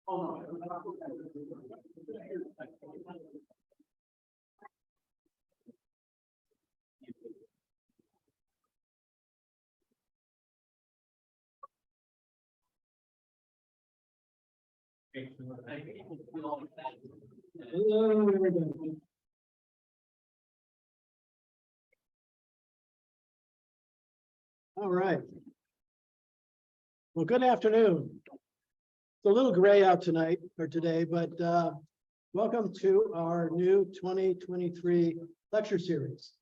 Hello, everybody. All right. Well, good afternoon. It's a little gray out tonight or today, but welcome to our new 2023 lecture series.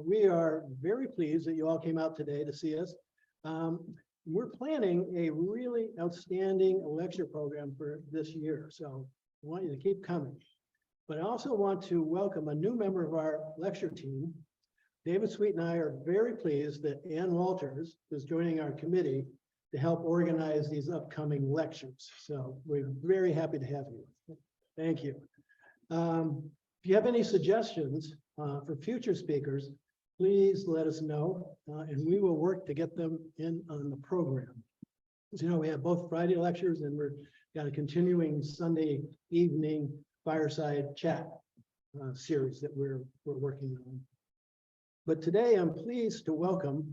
We are very pleased that you all came out today to see us. We're planning a really outstanding lecture program for this year, so I want you to keep coming. But I also want to welcome a new member of our lecture team. David Sweet and I are very pleased that Ann Walters is joining our committee to help organize these upcoming lectures. So we're very happy to have you. Thank you. If you have any suggestions for future speakers, please let us know, and we will work to get them in on the program. As you know, we have both Friday lectures and we've got a continuing Sunday evening fireside chat series that we're working on. But today I'm pleased to welcome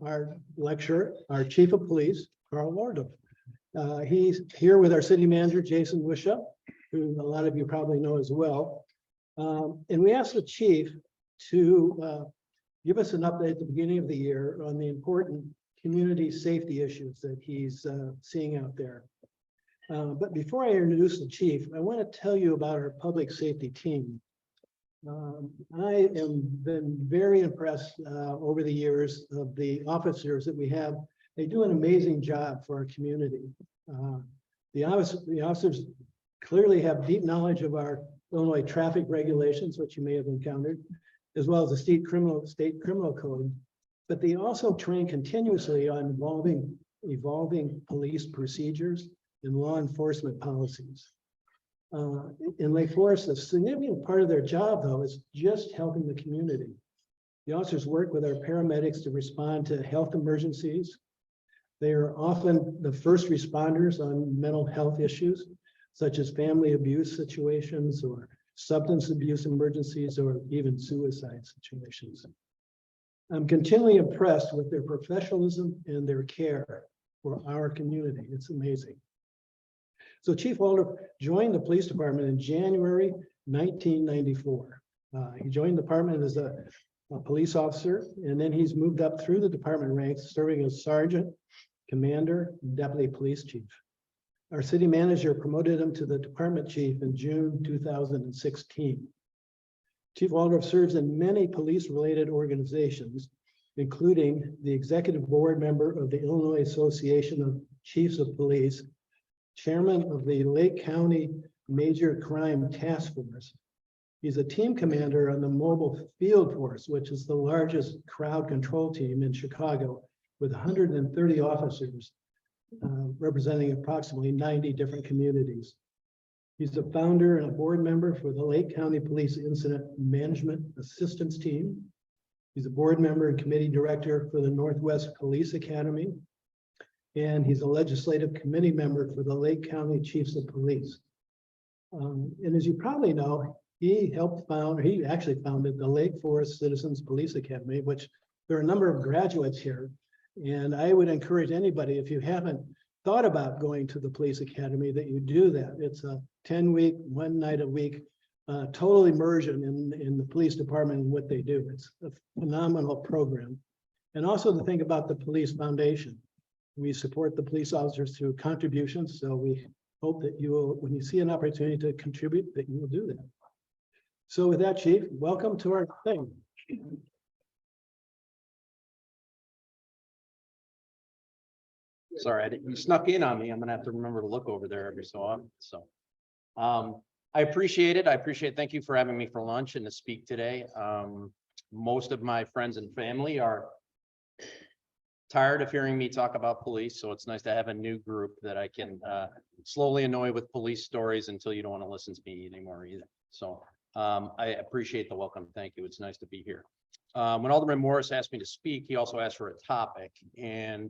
our lecturer, our Chief of Police, Karl Walldorf. He's here with our City Manager, Jason Wisha, who a lot of you probably know as well. And we asked the Chief to give us an update at the beginning of the year on the important community safety issues that he's seeing out there. But before I introduce the Chief, I want to tell you about our public safety team. I am been very impressed over the years of the officers that we have. They do an amazing job for our community. The officers clearly have deep knowledge of our Illinois traffic regulations, which you may have encountered, as well as the state criminal code. But they also train continuously on evolving police procedures and law enforcement policies. In Lake Forest, a significant part of their job, though, is just helping the community. The officers work with our paramedics to respond to health emergencies. They are often the first responders on mental health issues, such as family abuse situations or substance abuse emergencies, or even suicide situations. I'm continually impressed with their professionalism and their care for our community. It's amazing. So Chief Walldorf joined the police department in January 1994. He joined the department as a police officer, and then he's moved up through the department ranks, serving as sergeant, commander, and deputy police chief. Our city manager promoted him to the department chief in June 2016. Chief Walldorf serves in many police-related organizations, including the executive board member of the Illinois Association of Chiefs of Police, chairman of the Lake County Major Crime Task Force. He's a team commander on the Mobile Field Force, which is the largest crowd control team in Chicago, with 130 officers representing approximately 90 different communities. He's the founder and a board member for the Lake County Police Incident Management Assistance Team. He's a board member and committee director for the Northwest Police Academy. And he's a legislative committee member for the Lake County Chiefs of Police. And as you probably know, he actually founded the Lake Forest Citizens Police Academy, which there are a number of graduates here. And I would encourage anybody, if you haven't thought about going to the police academy, that you do that. It's a 10-week, one night a week, total immersion in the police department and what they do. It's a phenomenal program. And also to think about the Police Foundation. We support the police officers through contributions, so we hope that you will, when you see an opportunity to contribute, that you will do that. So with that, Chief, welcome to our thing. Sorry, you snuck in on me. I'm gonna have to remember to look over there every so often. So I appreciate it. Thank you for having me for lunch and to speak today. Most of my friends and family are tired of hearing me talk about police, so it's nice to have a new group that I can slowly annoy with police stories until you don't want to listen to me anymore either. So I appreciate the welcome. Thank you. It's nice to be here. When Alderman Morris asked me to speak, he also asked for a topic, and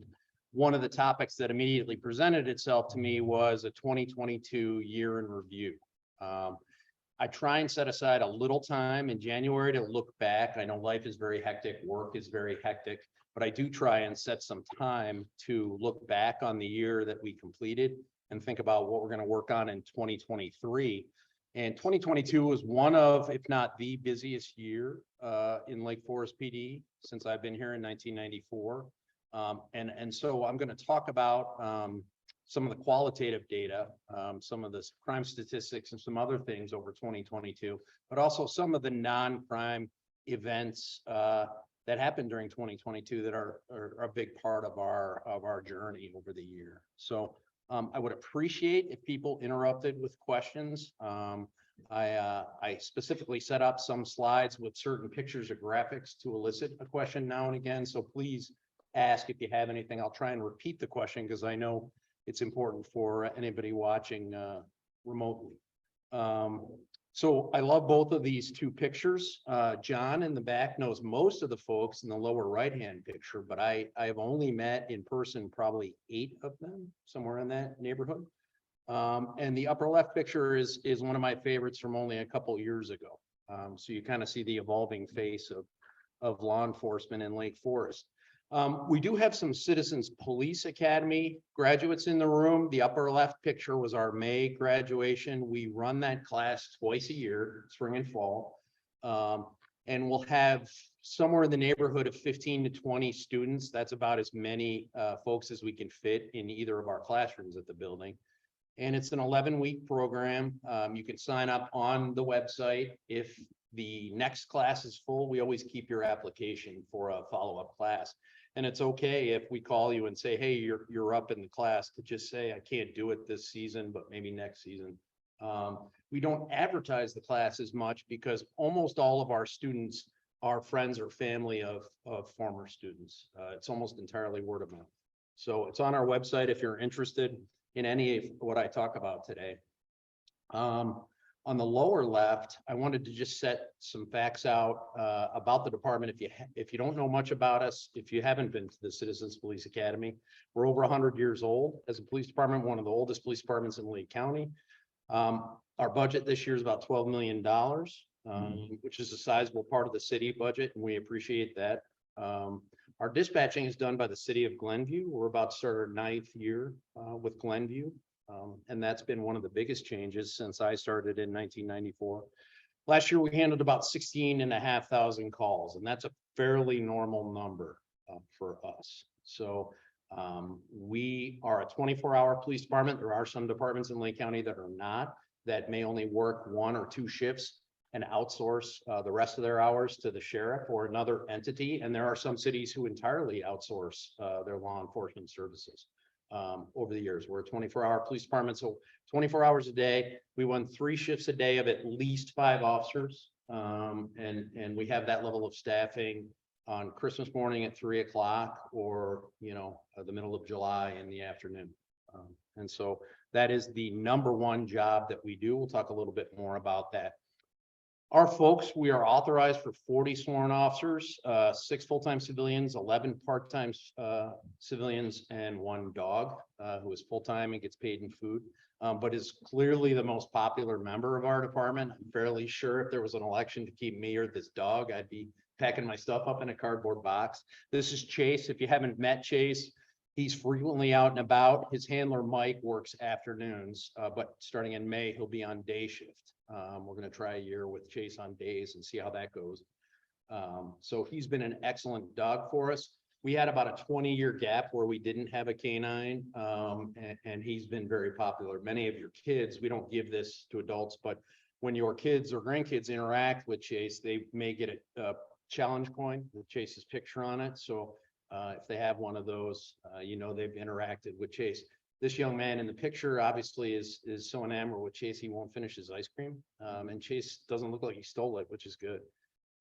one of the topics that immediately presented itself to me was a 2022 year in review. I try and set aside a little time in January to look back. I know life is very hectic, work is very hectic, but I do try and set some time to look back on the year that we completed and think about what we're going to work on in 2023. And 2022 was one of, if not the busiest year in Lake Forest PD since I've been here in 1994. And so I'm going to talk about some of the qualitative data, some of the crime statistics and some other things over 2022, but also some of the non-crime events that happened during 2022 that are a big part of our journey over the year. So I would appreciate if people interrupted with questions. I specifically set up some slides with certain pictures or graphics to elicit a question now and again. So please ask if you have anything. I'll try and repeat the question because I know it's important for anybody watching remotely. So I love both of these two pictures. John in the back knows most of the folks in the lower right-hand picture, but I have only met in person probably 8 of them, somewhere in that neighborhood. And the upper left picture is one of my favorites from only a couple years ago. So you kind of see the evolving face of law enforcement in Lake Forest. We do have some Citizens Police Academy graduates in the room. The upper left picture was our May graduation. We run that class twice a year, spring and fall. And we'll have somewhere in the neighborhood of 15 to 20 students. That's about as many folks as we can fit in either of our classrooms at the building. And it's an 11-week program. You can sign up on the website. If the next class is full, we always keep your application for a follow-up class. And it's okay if we call you and say, hey, you're up in the class, to just say, I can't do it this season, but maybe next season. We don't advertise the class as much because almost all of our students are friends or family of former students. It's almost entirely word of mouth. So it's on our website if you're interested in any of what I talk about today. On the lower left, I wanted to just set some facts out about the department. If you don't know much about us, if you haven't been to the Citizens Police Academy, we're over 100 years old as a police department, one of the oldest police departments in Lake County. Our budget this year is about $12 million, which is a sizable part of the city budget, and we appreciate that. Our dispatching is done by the city of Glenview. We're about to start our 9th year with Glenview. And that's been one of the biggest changes since I started in 1994. Last year, we handled about 16,500 calls, and that's a fairly normal number for us. So we are a 24-hour police department. There are some departments in Lake County that are not, that may only work 1 or 2 shifts and outsource the rest of their hours to the sheriff or another entity. And there are some cities who entirely outsource their law enforcement services. Over the years, we're a 24-hour police department, so 24 hours a day. We run 3 shifts a day of at least 5 officers, and we have that level of staffing on Christmas morning at 3 o'clock, or the middle of July in the afternoon. And so that is the #1 job that we do. We'll talk a little bit more about that. Our folks, we are authorized for 40 sworn officers, 6 full-time civilians, 11 part-time civilians, and 1 dog who is full-time and gets paid in food, but is clearly the most popular member of our department. I'm fairly sure if there was an election to keep me or this dog, I'd be packing my stuff up in a cardboard box. This is Chase. If you haven't met Chase, he's frequently out and about. His handler, Mike, works afternoons, but starting in May, he'll be on day shift. We're going to try a year with Chase on days and see how that goes. So he's been an excellent dog for us. We had about a 20-year gap where we didn't have a canine, and he's been very popular. Many of your kids, we don't give this to adults, but when your kids or grandkids interact with Chase, they may get a challenge coin with Chase's picture on it. So if they have one of those, they've interacted with Chase. This young man in the picture obviously is so enamored with Chase, he won't finish his ice cream. And Chase doesn't look like he stole it, which is good.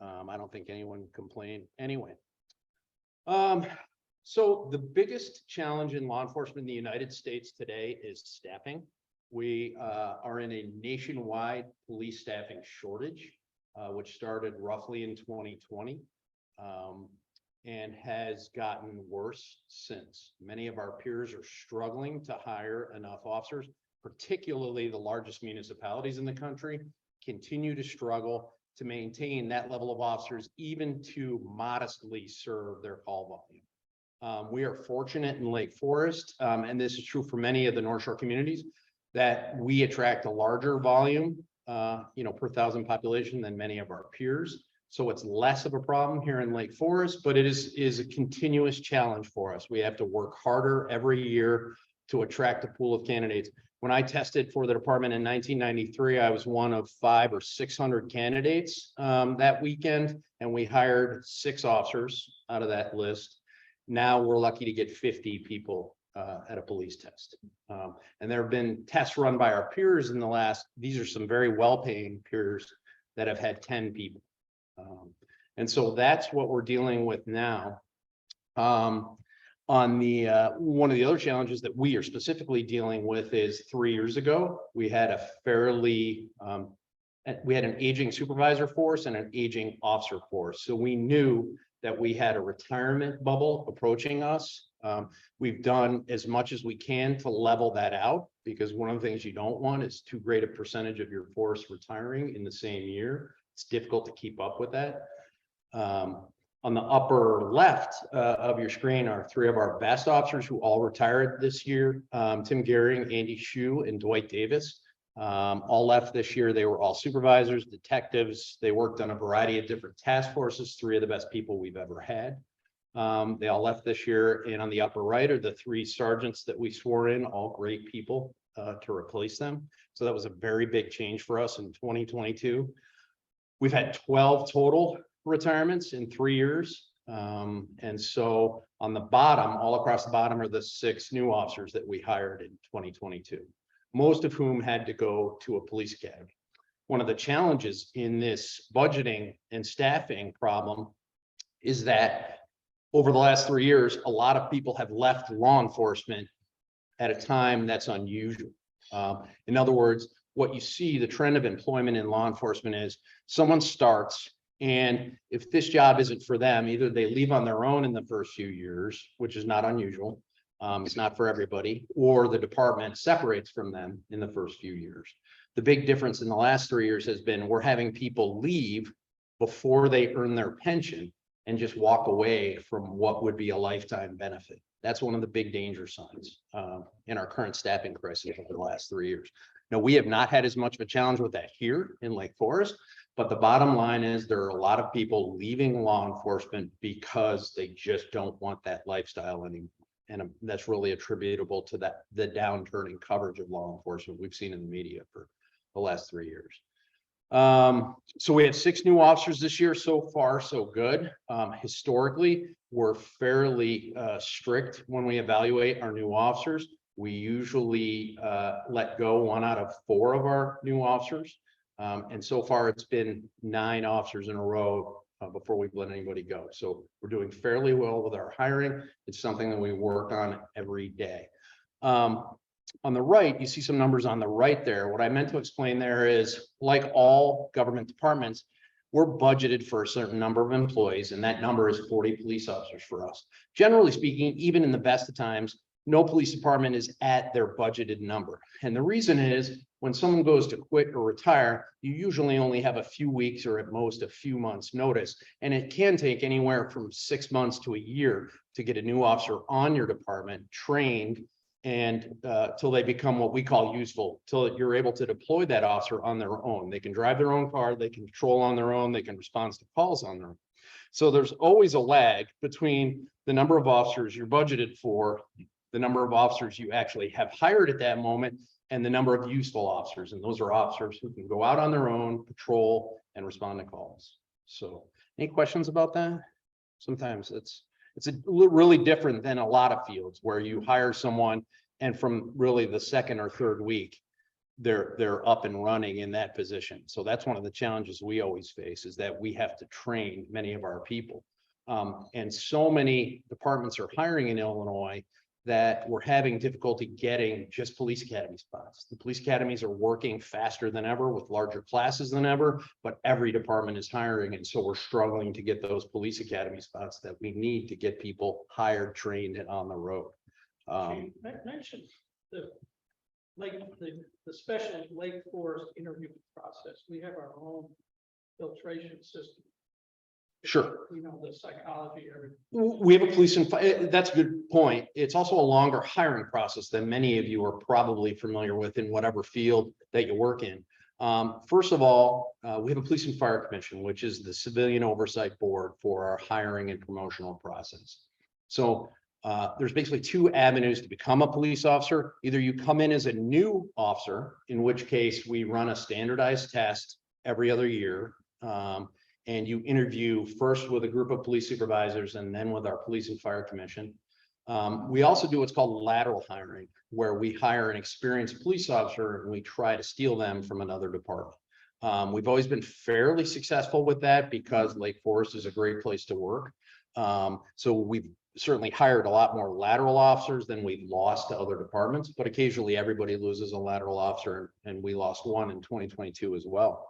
I don't think anyone complained anyway. So the biggest challenge in law enforcement in the United States today is staffing. We are in a nationwide police staffing shortage, which started roughly in 2020. and has gotten worse since. Many of our peers are struggling to hire enough officers, particularly the largest municipalities in the country continue to struggle to maintain that level of officers, even to modestly serve their call volume. We are fortunate in Lake Forest, and this is true for many of the North Shore communities, that we attract a larger volume, per thousand population than many of our peers. So it's less of a problem here in Lake Forest, but it is a continuous challenge for us. We have to work harder every year to attract a pool of candidates. When I tested for the department in 1993, I was one of 500 or 600 candidates that weekend, and we hired 6 officers out of that list. Now we're lucky to get 50 people at a police test. And there have been tests run by our peers in the last, these are some very well-paying peers that have had 10 people. And so that's what we're dealing with now. On the one of the other challenges that we are specifically dealing with is 3 years ago, we had a fairly, we had an aging supervisor force and an aging officer force. So we knew that we had a retirement bubble approaching us. We've done as much as we can to level that out, because one of the things you don't want is too great a percentage of your force retiring in the same year. It's difficult to keep up with that. On the upper left of your screen are 3 of our best officers who all retired this year. Tim Gehring, Andy Shue, and Dwight Davis. All left this year. They were all supervisors, detectives. They worked on a variety of different task forces, 3 of the best people we've ever had. They all left this year. And on the upper right are the 3 sergeants that we swore in, all great people to replace them. So that was a very big change for us in 2022. We've had 12 total retirements in 3 years. And so on the bottom, all across the bottom are the 6 new officers that we hired in 2022, most of whom had to go to a police academy. One of the challenges in this budgeting and staffing problem is that over the last 3 years, a lot of people have left law enforcement at a time that's unusual. In other words, what you see, the trend of employment in law enforcement is someone starts, and if this job isn't for them, either they leave on their own in the first few years, which is not unusual. It's not for everybody, or the department separates from them in the first few years. The big difference in the last 3 years has been we're having people leave before they earn their pension and just walk away from what would be a lifetime benefit. That's one of the big danger signs in our current staffing crisis over the last 3 years. Now, we have not had as much of a challenge with that here in Lake Forest, but the bottom line is there are a lot of people leaving law enforcement because they just don't want that lifestyle anymore. And that's really attributable to the downturn in coverage of law enforcement we've seen in the media for the last 3 years. So we have 6 new officers this year. So far, so good. Historically, we're fairly strict when we evaluate our new officers. We usually let go 1 out of 4 of our new officers. And so far, it's been 9 officers in a row before we've let anybody go. So we're doing fairly well with our hiring. It's something that we work on every day. On the right, you see some numbers on the right there. What I meant to explain there is, like all government departments, we're budgeted for a certain number of employees, and that number is 40 police officers for us. Generally speaking, even in the best of times, no police department is at their budgeted number. And the reason is when someone goes to quit or retire, you usually only have a few weeks or at most a few months notice. And it can take anywhere from 6 months to a year to get a new officer on your department trained and till they become what we call useful, till you're able to deploy that officer on their own. They can drive their own car, they can patrol on their own, they can respond to calls on their own. So there's always a lag between the number of officers you're budgeted for, the number of officers you actually have hired at that moment, and the number of useful officers. And those are officers who can go out on their own, patrol, and respond to calls. So any questions about that? Sometimes it's really different than a lot of fields where you hire someone and from really the second or third week, they're up and running in that position. So that's one of the challenges we always face, is that we have to train many of our people. And so many departments are hiring in Illinois that we're having difficulty getting just police academy spots. The police academies are working faster than ever with larger classes than ever, but every department is hiring. And so we're struggling to get those police academy spots that we need to get people hired, trained, and on the road. Mention the the special Lake Forest interview process. We have our own filtration system. Sure. You know, the psychology, everything. We have a police and that's a good point. It's also a longer hiring process than many of you are probably familiar with in whatever field that you work in. First of all, we have a police and fire commission, which is the civilian oversight board for our hiring and promotional process. So there's basically two avenues to become a police officer. Either you come in as a new officer, in which case we run a standardized test every other year. And you interview first with a group of police supervisors and then with our police and fire commission. We also do what's called lateral hiring, where we hire an experienced police officer and we try to steal them from another department. We've always been fairly successful with that because Lake Forest is a great place to work. So we've certainly hired a lot more lateral officers than we've lost to other departments, but occasionally everybody loses a lateral officer, and we lost one in 2022 as well.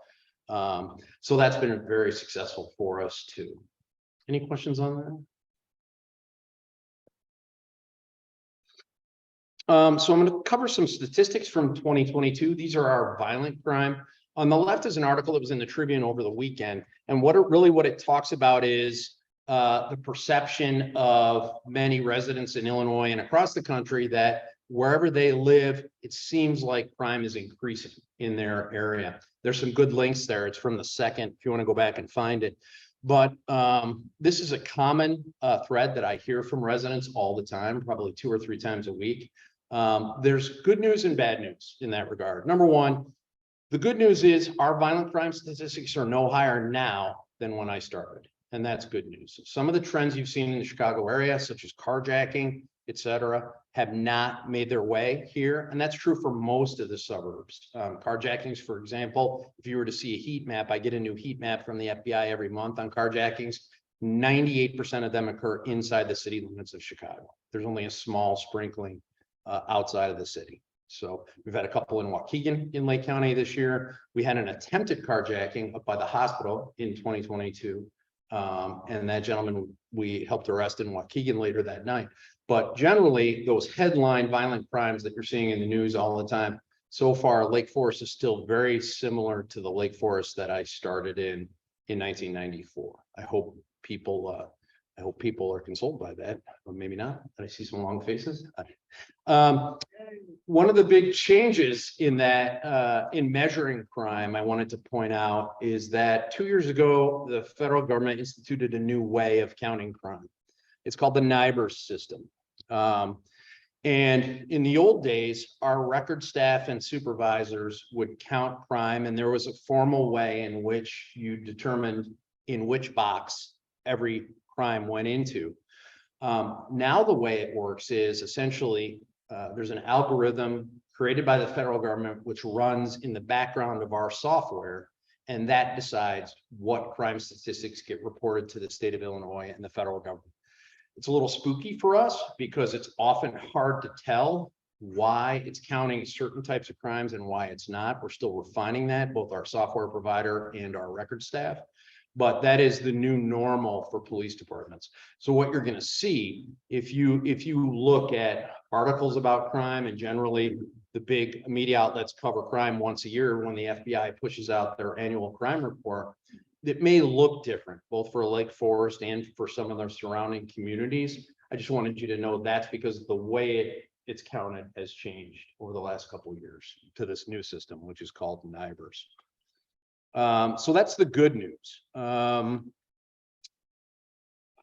So that's been very successful for us too. Any questions on that? So I'm going to cover some statistics from 2022. These are our violent crime. On the left is an article that was in the Tribune over the weekend. And what it talks about is the perception of many residents in Illinois and across the country that wherever they live, it seems like crime is increasing in their area. There's some good links there. It's from the second, if you want to go back and find it. But this is a common thread that I hear from residents all the time, probably 2 or 3 times a week. There's good news and bad news in that regard. Number one, the good news is our violent crime statistics are no higher now than when I started. And that's good news. Some of the trends you've seen in the Chicago area, such as carjacking, et cetera, have not made their way here. And that's true for most of the suburbs. Carjackings, for example, if you were to see a heat map, I get a new heat map from the FBI every month on carjackings. 98% of them occur inside the city limits of Chicago. There's only a small sprinkling outside of the city. So we've had a couple in Waukegan in Lake County this year. We had an attempted carjacking up by the hospital in 2022. And that gentleman we helped arrest in Waukegan later that night. But generally, those headline violent crimes that you're seeing in the news all the time, so far, Lake Forest is still very similar to the Lake Forest that I started in 1994. I hope people are consoled by that, or maybe not. I see some long faces. One of the big changes in that, in measuring crime, I wanted to point out is that 2 years ago, the federal government instituted a new way of counting crime. It's called the NIBRS system. And in the old days, our record staff and supervisors would count crime, and there was a formal way in which you determined in which box every crime went into. Now the way it works is essentially there's an algorithm created by the federal government which runs in the background of our software, and that decides what crime statistics get reported to the state of Illinois and the federal government. It's a little spooky for us because it's often hard to tell why it's counting certain types of crimes and why it's not. We're still refining that, both our software provider and our record staff. But that is the new normal for police departments. So what you're going to see if you look at articles about crime, and generally the big media outlets cover crime once a year when the FBI pushes out their annual crime report, it may look different, both for Lake Forest and for some of their surrounding communities. I just wanted you to know that's because the way it's counted has changed over the last couple of years to this new system, which is called NIBRS. So that's the good news. Some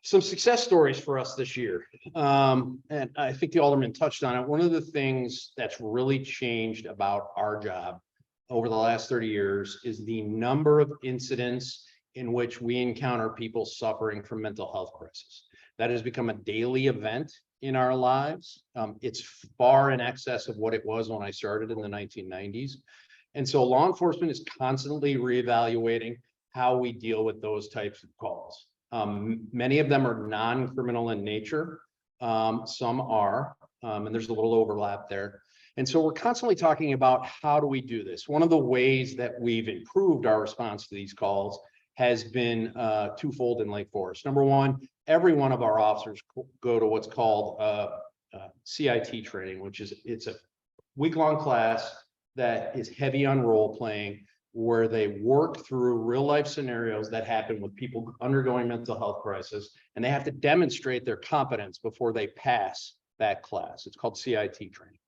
success stories for us this year. And I think the alderman touched on it. One of the things that's really changed about our job over the last 30 years is the number of incidents in which we encounter people suffering from mental health crisis. That has become a daily event in our lives. It's far in excess of what it was when I started in the 1990s. And so law enforcement is constantly reevaluating how we deal with those types of calls. Many of them are non-criminal in nature. Some are. and there's a little overlap there. And so we're constantly talking about how do we do this? One of the ways that we've improved our response to these calls has been twofold in Lake Forest. Number one, every one of our officers go to what's called CIT training, which is it's a week-long class that is heavy on role playing, where they work through real life scenarios that happen with people undergoing mental health crisis, and they have to demonstrate their competence before they pass that class. It's called CIT training,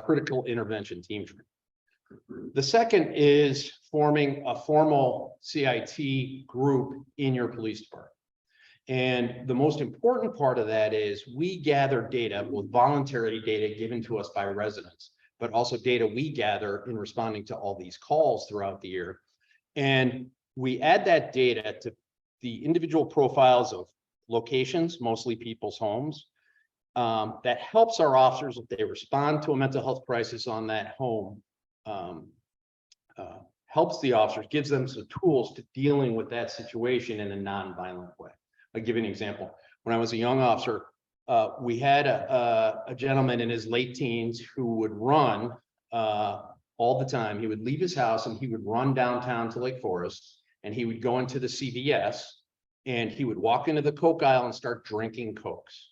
critical intervention team training. The second is forming a formal CIT group in your police department. And the most important part of that is we gather data, with voluntary data given to us by residents, but also data we gather in responding to all these calls throughout the year. And we add that data to the individual profiles of locations, mostly people's homes, that helps our officers if they respond to a mental health crisis on that home, helps the officers, gives them some tools to dealing with that situation in a non-violent way. I'll give you an example. When I was a young officer, we had a gentleman in his late teens who would run all the time. He would leave his house and he would run downtown to Lake Forest, and he would go into the CVS and he would walk into the Coke aisle and start drinking Cokes.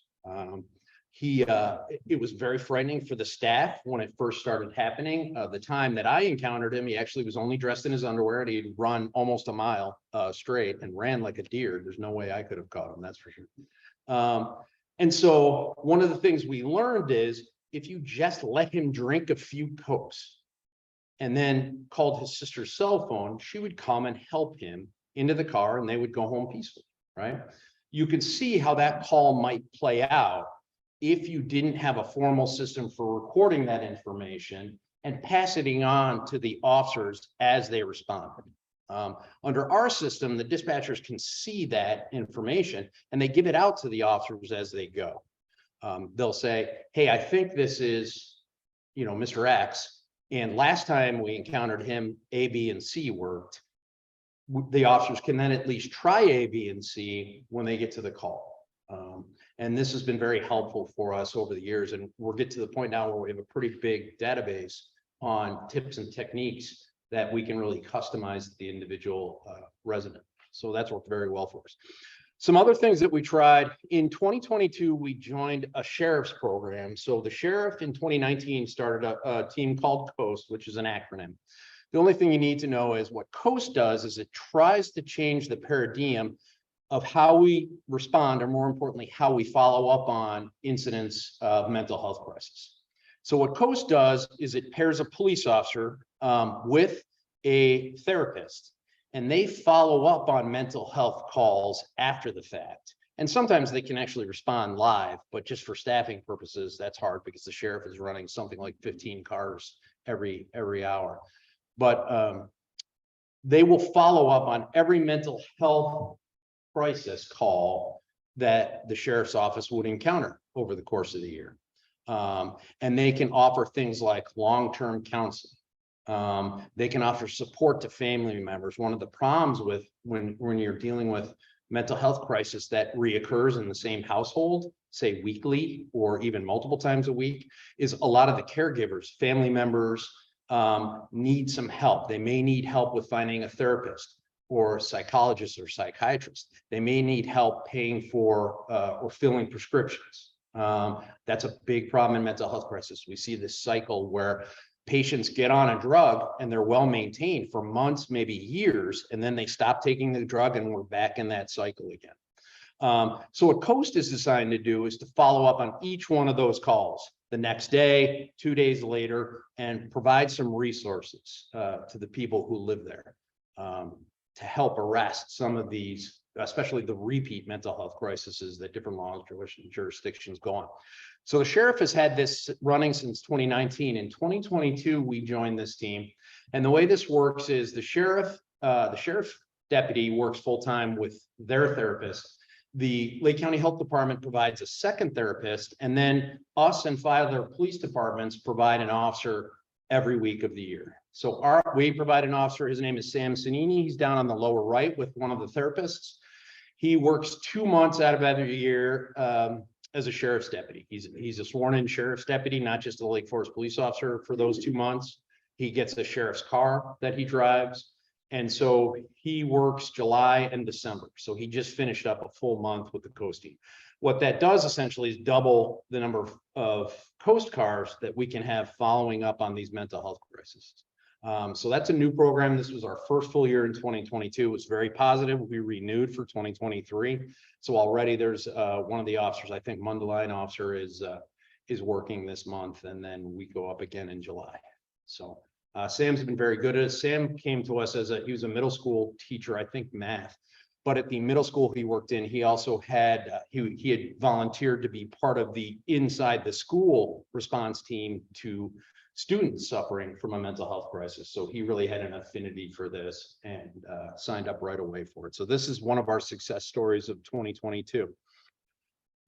It was very frightening for the staff when it first started happening. The time that I encountered him, he actually was only dressed in his underwear, and he'd run almost a mile straight and ran like a deer. There's no way I could have caught him, that's for sure. And so one of the things we learned is if you just let him drink a few Cokes and then called his sister's cell phone, she would come and help him into the car and they would go home peacefully, right? You can see how that call might play out if you didn't have a formal system for recording that information and passing it on to the officers as they responded. Under our system, the dispatchers can see that information and they give it out to the officers as they go. They'll say, hey, I think this is, Mr. X. And last time we encountered him, A, B, and C worked. The officers can then at least try A, B, and C when they get to the call. And this has been very helpful for us over the years. And we'll get to the point now where we have a pretty big database on tips and techniques that we can really customize the individual resident. So that's worked very well for us. Some other things that we tried in 2022, we joined a sheriff's program. So the sheriff in 2019 started a team called COAST, which is an acronym. The only thing you need to know is what COAST does is it tries to change the paradigm of how we respond, or more importantly, how we follow up on incidents of mental health crisis. So what COAST does is it pairs a police officer with a therapist, and they follow up on mental health calls after the fact. And sometimes they can actually respond live, but just for staffing purposes, that's hard because the sheriff is running something like 15 cars every hour. But they will follow up on every mental health crisis call that the sheriff's office would encounter over the course of the year. And they can offer things like long-term counseling. They can offer support to family members. One of the problems with when you're dealing with mental health crisis that reoccurs in the same household, say weekly or even multiple times a week, is a lot of the caregivers, family members, need some help. They may need help with finding a therapist or psychologist or psychiatrist. They may need help paying for or filling prescriptions. That's a big problem in mental health crisis. We see this cycle where patients get on a drug and they're well maintained for months, maybe years, and then they stop taking the drug and we're back in that cycle again. So what COAST is designed to do is to follow up on each one of those calls the next day, 2 days later, and provide some resources to the people who live there to help arrest some of these, especially the repeat mental health crises that different laws, jurisdictions go on. So the sheriff has had this running since 2019. In 2022, we joined this team. And the way this works is the sheriff deputy works full-time with their therapist. The Lake County Health Department provides a second therapist, and then us and 5 other police departments provide an officer every week of the year. So we provide an officer, his name is Sam Sanini. He's down on the lower right with one of the therapists. He works 2 months out of every year as a sheriff's deputy. He's a sworn in sheriff's deputy, not just a Lake Forest police officer for those 2 months. He gets a sheriff's car that he drives. And so he works July and December. So he just finished up a full month with the coasting. What that does essentially is double the number of coast cars that we can have following up on these mental health crises. So that's a new program. This was our first full year in 2022. It was very positive. We renewed for 2023. So already there's one of the officers, I think Mundelein officer is working this month, and then we go up again in July. So Sam's been very good at it. Sam came to us he was a middle school teacher, I think math. But at the middle school he worked in, he also had, he had volunteered to be part of the inside the school response team to students suffering from a mental health crisis. So he really had an affinity for this and signed up right away for it. So this is one of our success stories of 2022.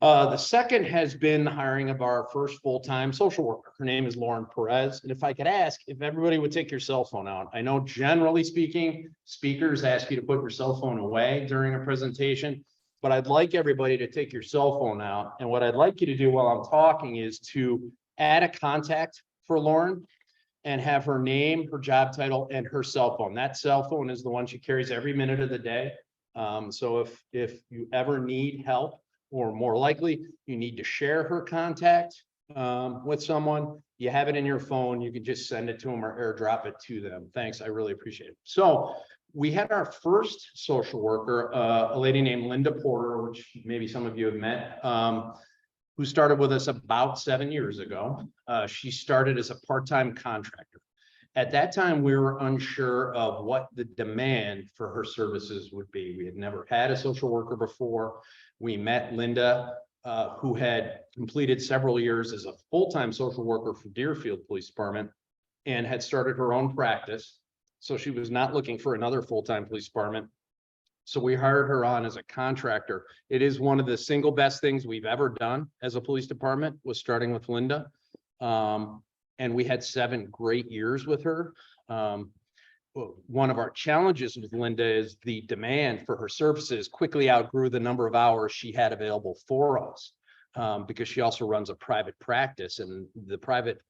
The second has been the hiring of our first full-time social worker. Her name is Lauren Perez. And if I could ask if everybody would take your cell phone out. I know generally speaking, speakers ask you to put your cell phone away during a presentation, but I'd like everybody to take your cell phone out. And what I'd like you to do while I'm talking is to add a contact for Lauren and have her name, her job title, and her cell phone. That cell phone is the one she carries every minute of the day. So if you ever need help, or more likely, you need to share her contact with someone, you have it in your phone, you can just send it to them or airdrop it to them. Thanks, I really appreciate it. So we had our first social worker, a lady named Linda Porter, which maybe some of you have met, who started with us about 7 years ago. She started as a part-time contractor. At that time, we were unsure of what the demand for her services would be. We had never had a social worker before. We met Linda, who had completed several years as a full-time social worker for Deerfield Police Department and had started her own practice. So she was not looking for another full-time police department. So we hired her on as a contractor. It is one of the single best things we've ever done as a police department, was starting with Linda. And we had 7 great years with her. One of our challenges with Linda is the demand for her services quickly outgrew the number of hours she had available for us, because she also runs a private practice, and the private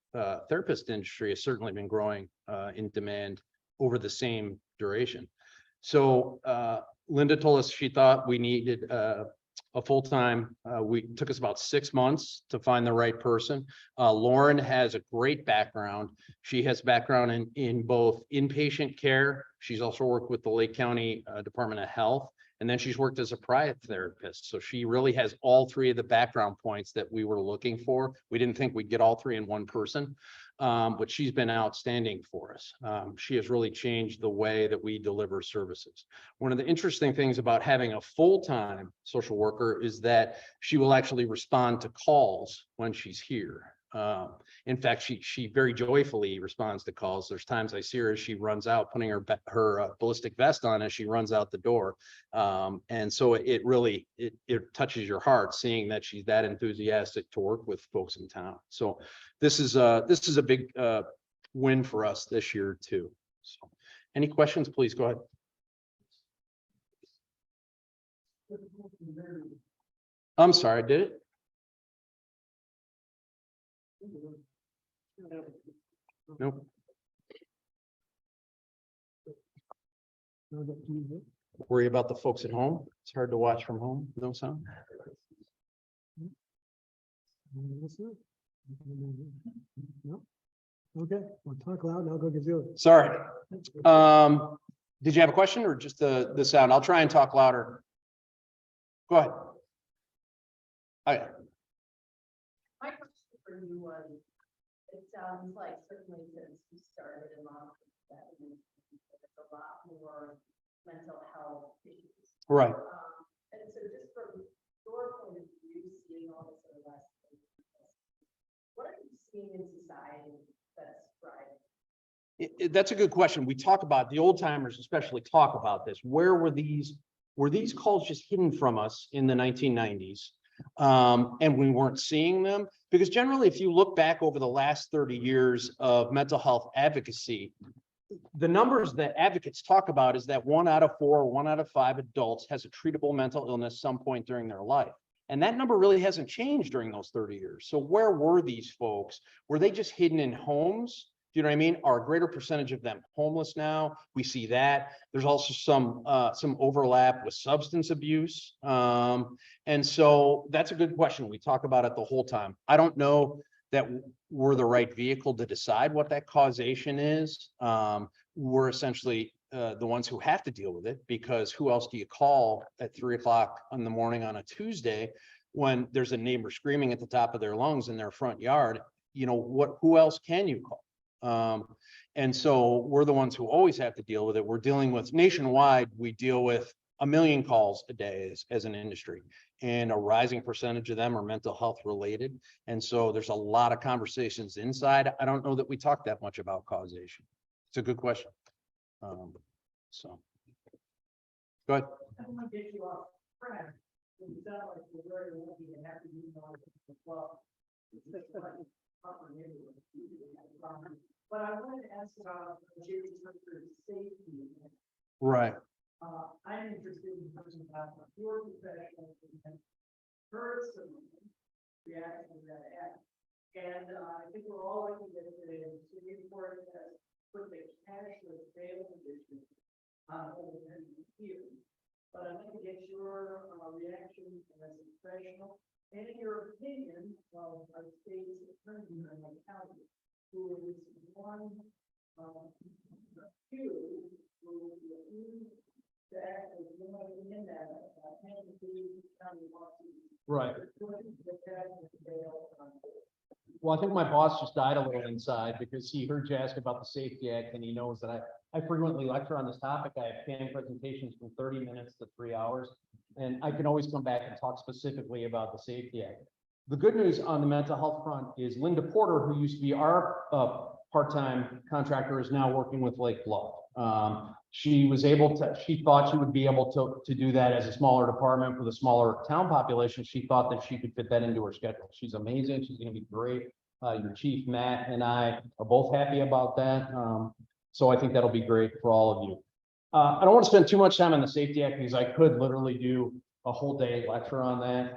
therapist industry has certainly been growing in demand over the same duration. So Linda told us she thought we needed a full-time. We took us about 6 months to find the right person. Lauren has a great background. She has background in both inpatient care. She's also worked with the Lake County Department of Health, and then she's worked as a private therapist. So she really has all 3 of the background points that we were looking for. We didn't think we'd get all 3 in one person, but she's been outstanding for us. She has really changed the way that we deliver services. One of the interesting things about having a full-time social worker is that she will actually respond to calls when she's here. In fact, she very joyfully responds to calls. There's times I see her as she runs out, putting her ballistic vest on as she runs out the door. And so it really touches your heart seeing that she's that enthusiastic to work with folks in town. So this is a big win for us this year too. So any questions, please go ahead. I'm sorry, did it? Nope. Worry about the folks at home. It's hard to watch from home. No sound. Okay, well, talk loud and I'll go give you it. Sorry. Did you have a question or just the sound? I'll try and talk louder. Go ahead. Okay. My question for you was, it sounds like certainly since you started in law, that there's a lot more mental health issues. Right. And so just from your point of view, seeing all this other less, what are you seeing in society that's driving? That's a good question. We talk about, the old timers especially talk about this. Where were these calls just hidden from us in the 1990s? And we weren't seeing them, because generally, if you look back over the last 30 years of mental health advocacy, the numbers that advocates talk about is that 1 out of 4, 1 out of 5 adults has a treatable mental illness some point during their life. And that number really hasn't changed during those 30 years. So where were these folks? Were they just hidden in homes? Do you know what I mean? Are a greater percentage of them homeless now? We see that. There's also some overlap with substance abuse. And so that's a good question. We talk about it the whole time. I don't know that we're the right vehicle to decide what that causation is. We're essentially the ones who have to deal with it, because who else do you call at 3 o'clock in the morning on a Tuesday when there's a neighbor screaming at the top of their lungs in their front yard? You know, who else can you call? And so we're the ones who always have to deal with it. We're dealing with nationwide. We deal with 1 million calls a day as an industry, and a rising percentage of them are mental health related. And so there's a lot of conversations inside. I don't know that we talk that much about causation. It's a good question. So go ahead. I want to get you off track. You sound like you're very lucky to have to be on the club. But I wanted to ask about Jerry Tucker's safety. Right. I'm interested in talking about your professional and personal reaction to that act. And I think we're all looking at the Supreme Court has put the cashless bail condition on hold here. But I'd like to get your reaction as a professional and your opinion of our state's attorney in the county, who is one few who refused to act as one in that county lawsuit. Right. Well, I think my boss just died a little inside because he heard you ask about the Safety Act, and he knows that I frequently lecture on this topic. I have fan presentations from 30 minutes to 3 hours, and I can always come back and talk specifically about the Safety Act. The good news on the mental health front is Linda Porter, who used to be our part-time contractor, is now working with Lake Bluff. She was able to, she thought she would be able to do that as a smaller department with a smaller town population. She thought that she could fit that into her schedule. She's amazing. She's going to be great. Your chief, Matt, and I are both happy about that. So I think that'll be great for all of you. I don't want to spend too much time on the Safety Act because I could literally do a whole day lecture on that.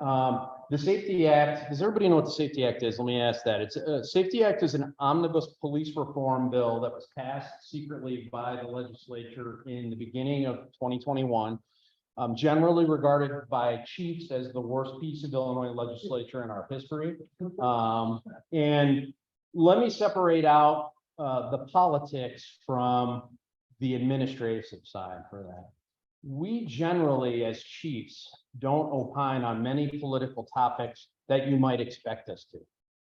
The Safety Act, does everybody know what the Safety Act is? Let me ask that. It's Safety Act is an omnibus police reform bill that was passed secretly by the legislature in the beginning of 2021. Generally regarded by chiefs as the worst piece of Illinois legislature in our history. And let me separate out the politics from the administrative side for that. We generally, as chiefs, don't opine on many political topics that you might expect us to.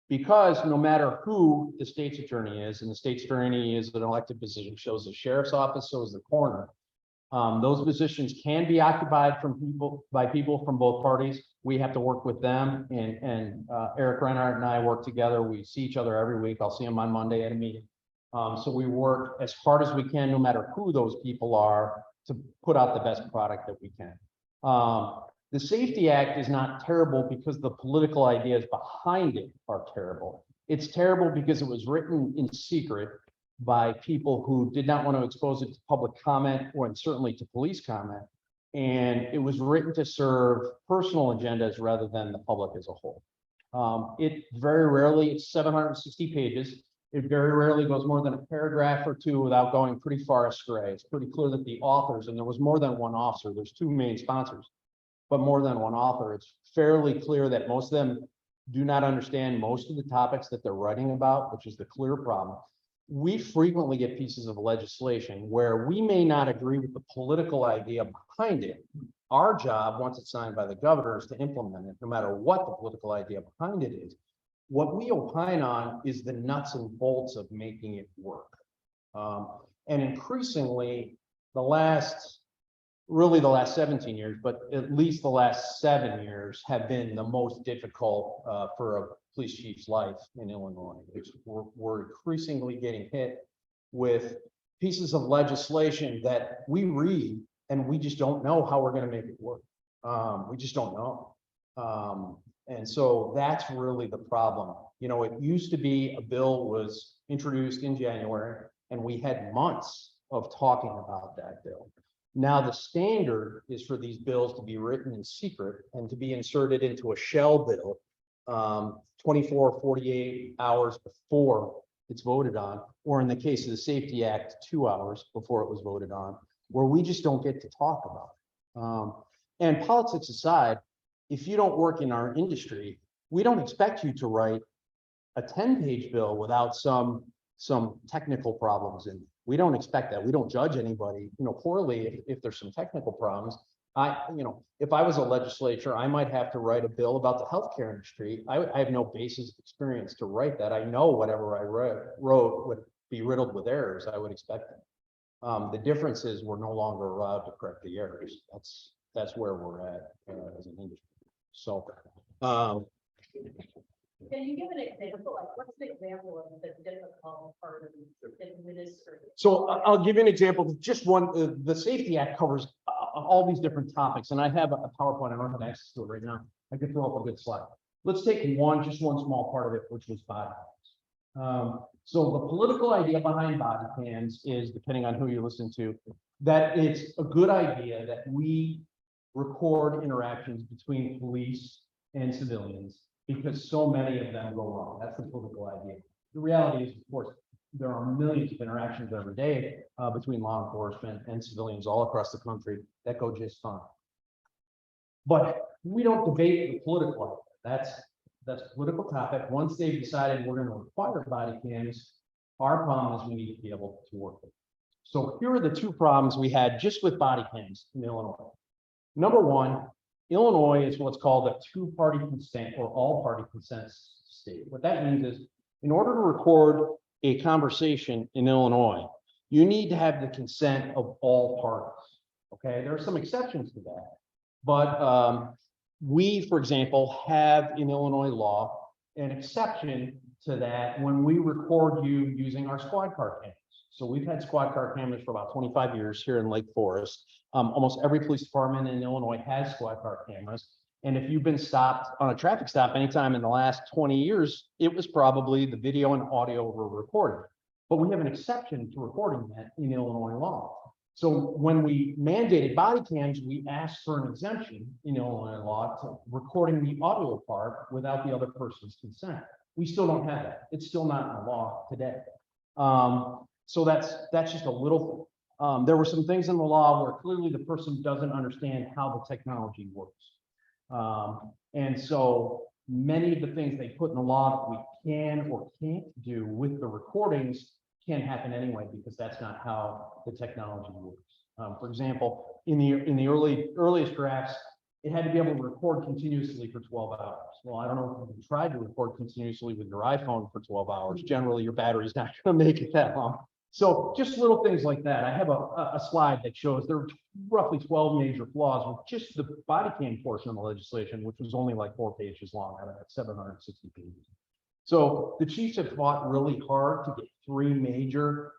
Because no matter who the state's attorney is, and the state's attorney is an elected position, shows the sheriff's office, so is the coroner. Those positions can be occupied by people from both parties. We have to work with them, and Eric Reinhardt and I work together. We see each other every week. I'll see him on Monday at a meeting. So we work as hard as we can, no matter who those people are, to put out the best product that we can. The Safety Act is not terrible because the political ideas behind it are terrible. It's terrible because it was written in secret by people who did not want to expose it to public comment, or certainly to police comment. And it was written to serve personal agendas rather than the public as a whole. It very rarely, it's 760 pages. It very rarely goes more than a paragraph or two without going pretty far astray. It's pretty clear that the authors, and there was more than one officer, there's two main sponsors, but more than one author. It's fairly clear that most of them do not understand most of the topics that they're writing about, which is the clear problem. We frequently get pieces of legislation where we may not agree with the political idea behind it. Our job, once it's signed by the governor, is to implement it, no matter what the political idea behind it is. What we opine on is the nuts and bolts of making it work. And increasingly, really the last 17 years, but at least the last 7 years have been the most difficult for a police chief's life in Illinois. We're increasingly getting hit with pieces of legislation that we read and we just don't know how we're going to make it work. We just don't know. And so that's really the problem. You know, it used to be a bill was introduced in January and we had months of talking about that bill. Now, the standard is for these bills to be written in secret and to be inserted into a shell bill 24, 48 hours before it's voted on, or in the case of the Safety Act, 2 hours before it was voted on, where we just don't get to talk about it. And politics aside, if you don't work in our industry, we don't expect you to write a 10-page bill without some technical problems in it. We don't expect that. We don't judge anybody, poorly if there's some technical problems. If I was a legislature, I might have to write a bill about the healthcare industry. I have no basis of experience to write that. I know whatever I wrote would be riddled with errors. I would expect it. The difference is we're no longer allowed to correct the errors. That's where we're at as an industry. So, Can you give an example? Like, what's the example of the difficult part of the administrative? So I'll give you an example. Just one, the Safety Act covers all these different topics, and I have a PowerPoint. I don't have access to it right now. I could throw up a good slide. Let's take just one small part of it, which was body cams. So the political idea behind body cams is, depending on who you listen to, that it's a good idea that we record interactions between police and civilians, because so many of them go wrong. That's the political idea. The reality is, of course, there are millions of interactions every day between law enforcement and civilians all across the country that go just fine. But we don't debate the political idea. That's a political topic. Once they've decided we're going to require body cams, our problem is we need to be able to work with it. So here are the two problems we had just with body cams in Illinois. Number one, Illinois is what's called a two-party consent or all-party consent state. What that means is, in order to record a conversation in Illinois, you need to have the consent of all parties. Okay, there are some exceptions to that, but we, for example, have in Illinois law an exception to that when we record you using our squad car cameras. So we've had squad car cameras for about 25 years here in Lake Forest. Almost every police department in Illinois has squad car cameras. And if you've been stopped on a traffic stop anytime in the last 20 years, it was probably the video and audio were recorded. But we have an exception to recording that in Illinois law. So when we mandated body cams, we asked for an exemption in Illinois law to recording the audio part without the other person's consent. We still don't have that. It's still not in the law today. So that's just a little, there were some things in the law where clearly the person doesn't understand how the technology works. And so many of the things they put in the law that we can or can't do with the recordings can't happen anyway, because that's not how the technology works. For example, in the earliest drafts, it had to be able to record continuously for 12 hours. Well, I don't know if you tried to record continuously with your iPhone for 12 hours. Generally, your battery's not going to make it that long. So just little things like that. I have a slide that shows there are roughly 12 major flaws with just the body cam portion of the legislation, which was only like 4 pages long out of that 760 pages. So the chiefs have fought really hard to get 3 major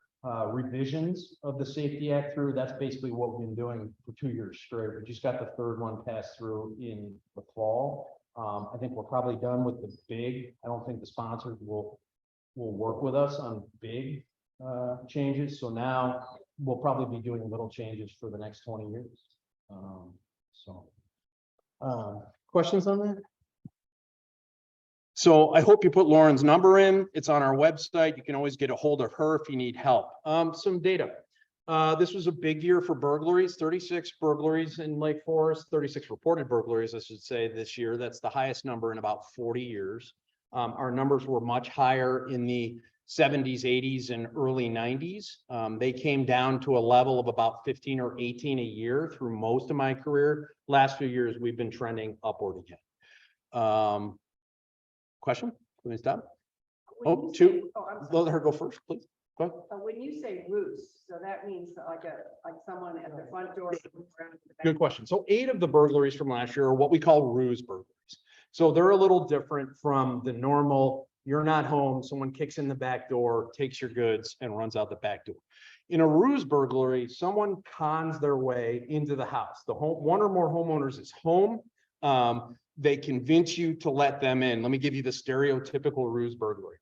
revisions of the Safety Act through. That's basically what we've been doing for 2 years straight. We just got the 3rd one passed through in the fall. I think we're probably done with the big. I don't think the sponsors will work with us on big changes. So now we'll probably be doing little changes for the next 20 years. Questions on that? So I hope you put Lauren's number in. It's on our website. You can always get a hold of her if you need help. Some data. This was a big year for burglaries, 36 burglaries in Lake Forest, 36 reported burglaries, I should say, this year. That's the highest number in about 40 years. Our numbers were much higher in the 70s, 80s, and early 90s. They came down to a level of about 15 or 18 a year through most of my career. Last few years, we've been trending upward again. Question? Can we stop? Oh, 2. Let her go first, please. Go ahead. When you say ruse, so that means like someone at the front door. Good question. So 8 of the burglaries from last year are what we call ruse burglaries. So they're a little different from the normal, you're not home, someone kicks in the back door, takes your goods, and runs out the back door. In a ruse burglary, someone cons their way into the house. The one or more homeowners is home. They convince you to let them in. Let me give you the stereotypical ruse burglary.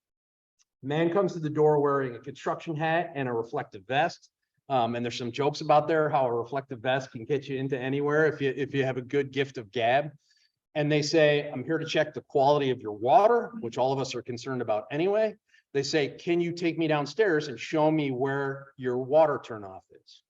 Man comes to the door wearing a construction hat and a reflective vest. And there's some jokes about there, how a reflective vest can get you into anywhere if you have a good gift of gab. And they say, I'm here to check the quality of your water, which all of us are concerned about anyway. They say, can you take me downstairs and show me where your water turnoff is?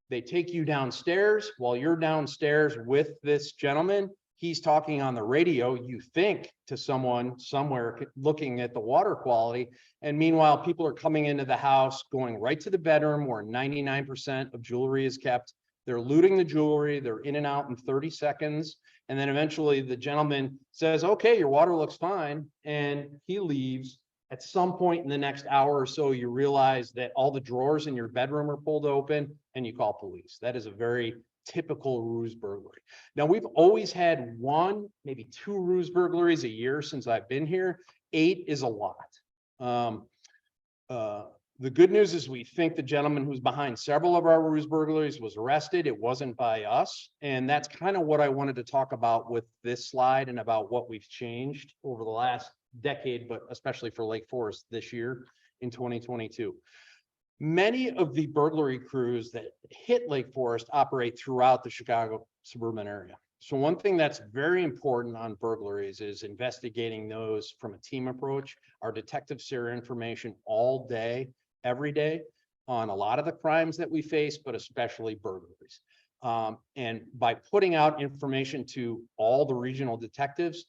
They take you downstairs. While you're downstairs with this gentleman, he's talking on the radio, you think, to someone somewhere looking at the water quality. And meanwhile, people are coming into the house, going right to the bedroom where 99% of jewelry is kept. They're looting the jewelry. They're in and out in 30 seconds. And then eventually the gentleman says, okay, your water looks fine. And he leaves. At some point in the next hour or so, you realize that all the drawers in your bedroom are pulled open and you call police. That is a very typical ruse burglary. Now, we've always had one, maybe two ruse burglaries a year since I've been here. 8 is a lot. The good news is we think the gentleman who's behind several of our ruse burglaries was arrested. It wasn't by us. And that's kind of what I wanted to talk about with this slide and about what we've changed over the last decade, but especially for Lake Forest this year in 2022. Many of the burglary crews that hit Lake Forest operate throughout the Chicago suburban area. So one thing that's very important on burglaries is investigating those from a team approach. Our detectives share information all day, every day, on a lot of the crimes that we face, but especially burglaries. And by putting out information to all the regional detectives,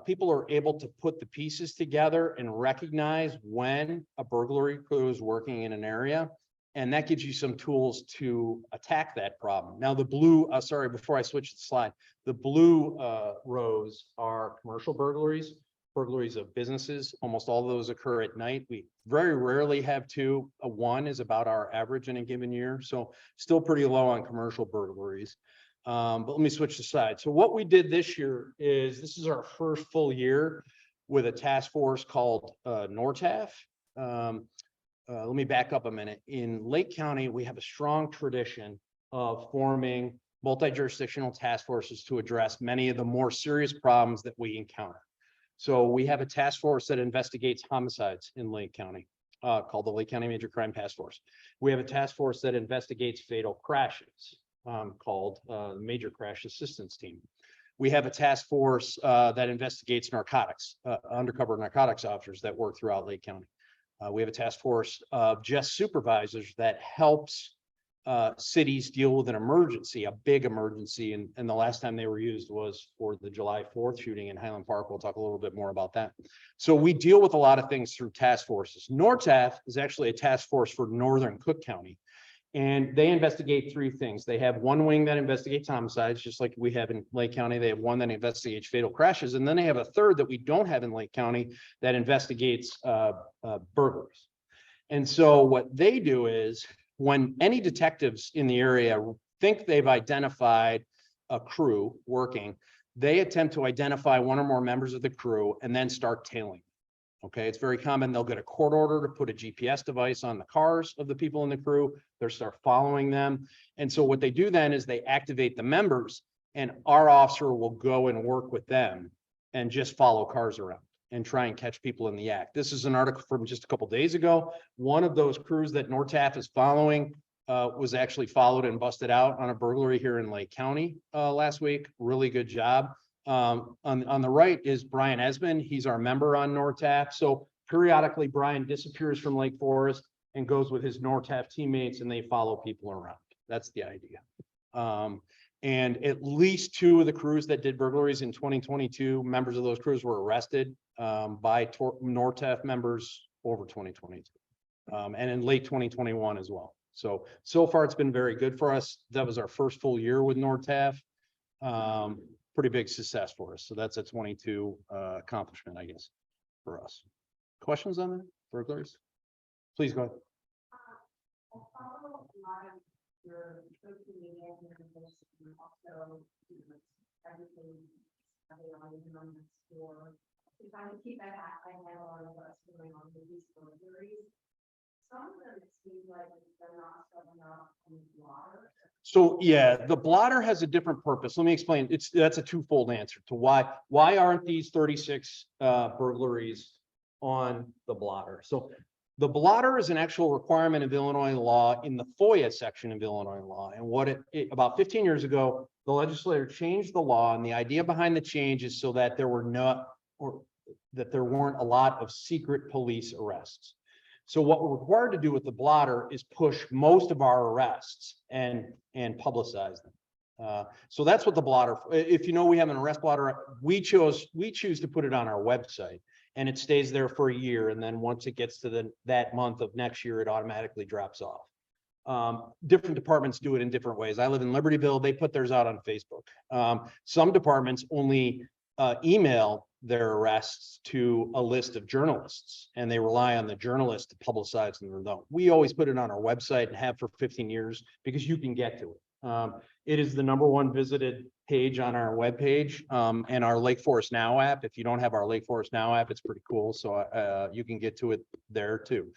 people are able to put the pieces together and recognize when a burglary crew is working in an area. And that gives you some tools to attack that problem. Now, the blue, sorry, before I switch the slide, the blue rows are commercial burglaries, burglaries of businesses. Almost all of those occur at night. We very rarely have 2. 1 is about our average in a given year. So still pretty low on commercial burglaries. But let me switch the side. So what we did this year is, this is our first full year with a task force called Nortaf. Let me back up a minute. In Lake County, we have a strong tradition of forming multi-jurisdictional task forces to address many of the more serious problems that we encounter. So we have a task force that investigates homicides in Lake County, called the Lake County Major Crime Task Force. We have a task force that investigates fatal crashes, called the Major Crash Assistance Team. We have a task force that investigates narcotics, undercover narcotics officers that work throughout Lake County. We have a task force of just supervisors that helps cities deal with an emergency, a big emergency. And the last time they were used was for the July 4th shooting in Highland Park. We'll talk a little bit more about that. So we deal with a lot of things through task forces. Nortaf is actually a task force for Northern Cook County. And they investigate 3 things. They have one wing that investigates homicides, just like we have in Lake County. They have one that investigates fatal crashes. And then they have a third that we don't have in Lake County that investigates burglaries. And so what they do is, when any detectives in the area think they've identified a crew working, they attempt to identify one or more members of the crew and then start tailing. Okay, it's very common. They'll get a court order to put a GPS device on the cars of the people in the crew. They'll start following them. And so what they do then is they activate the members, and our officer will go and work with them and just follow cars around and try and catch people in the act. This is an article from just a couple of days ago. One of those crews that Nortaf is following was actually followed and busted out on a burglary here in Lake County last week. Really good job. On the right is Brian Esmond. He's our member on Nortaf. So periodically Brian disappears from Lake Forest and goes with his Nortaf teammates, and they follow people around. That's the idea. And at least 2 of the crews that did burglaries in 2022, members of those crews were arrested by Nortaf members over 2022 and in late 2021 as well. So far it's been very good for us. That was our first full year with Nortaf. Pretty big success for us. So that's a 22 accomplishment, I guess, for us. Questions on that? Burglaries? Please go ahead. I'll follow a lot of your social media and also everything on the store. To try to keep that I have a lot of us going on with these burglaries. Some of them, it seems like they're not showing up in water. So yeah, the blotter has a different purpose. Let me explain. That's a twofold answer to why aren't these 36 burglaries on the blotter. So The blotter is an actual requirement of Illinois law in the FOIA section of Illinois law. And what about 15 years ago, the legislature changed the law, and the idea behind the change is so that there weren't a lot of secret police arrests. So what we're required to do with the blotter is push most of our arrests and publicize them. So that's what the blotter, if you know, we have an arrest blotter, we choose to put it on our website, and it stays there for a year. And then once it gets to that month of next year, it automatically drops off. Different departments do it in different ways. I live in Libertyville. They put theirs out on Facebook. Some departments only email their arrests to a list of journalists, and they rely on the journalists to publicize them. We always put it on our website and have for 15 years because you can get to it. It is the #1 visited page on our webpage, and our Lake Forest Now app. If you don't have our Lake Forest Now app, it's pretty cool. So you can get to it there too.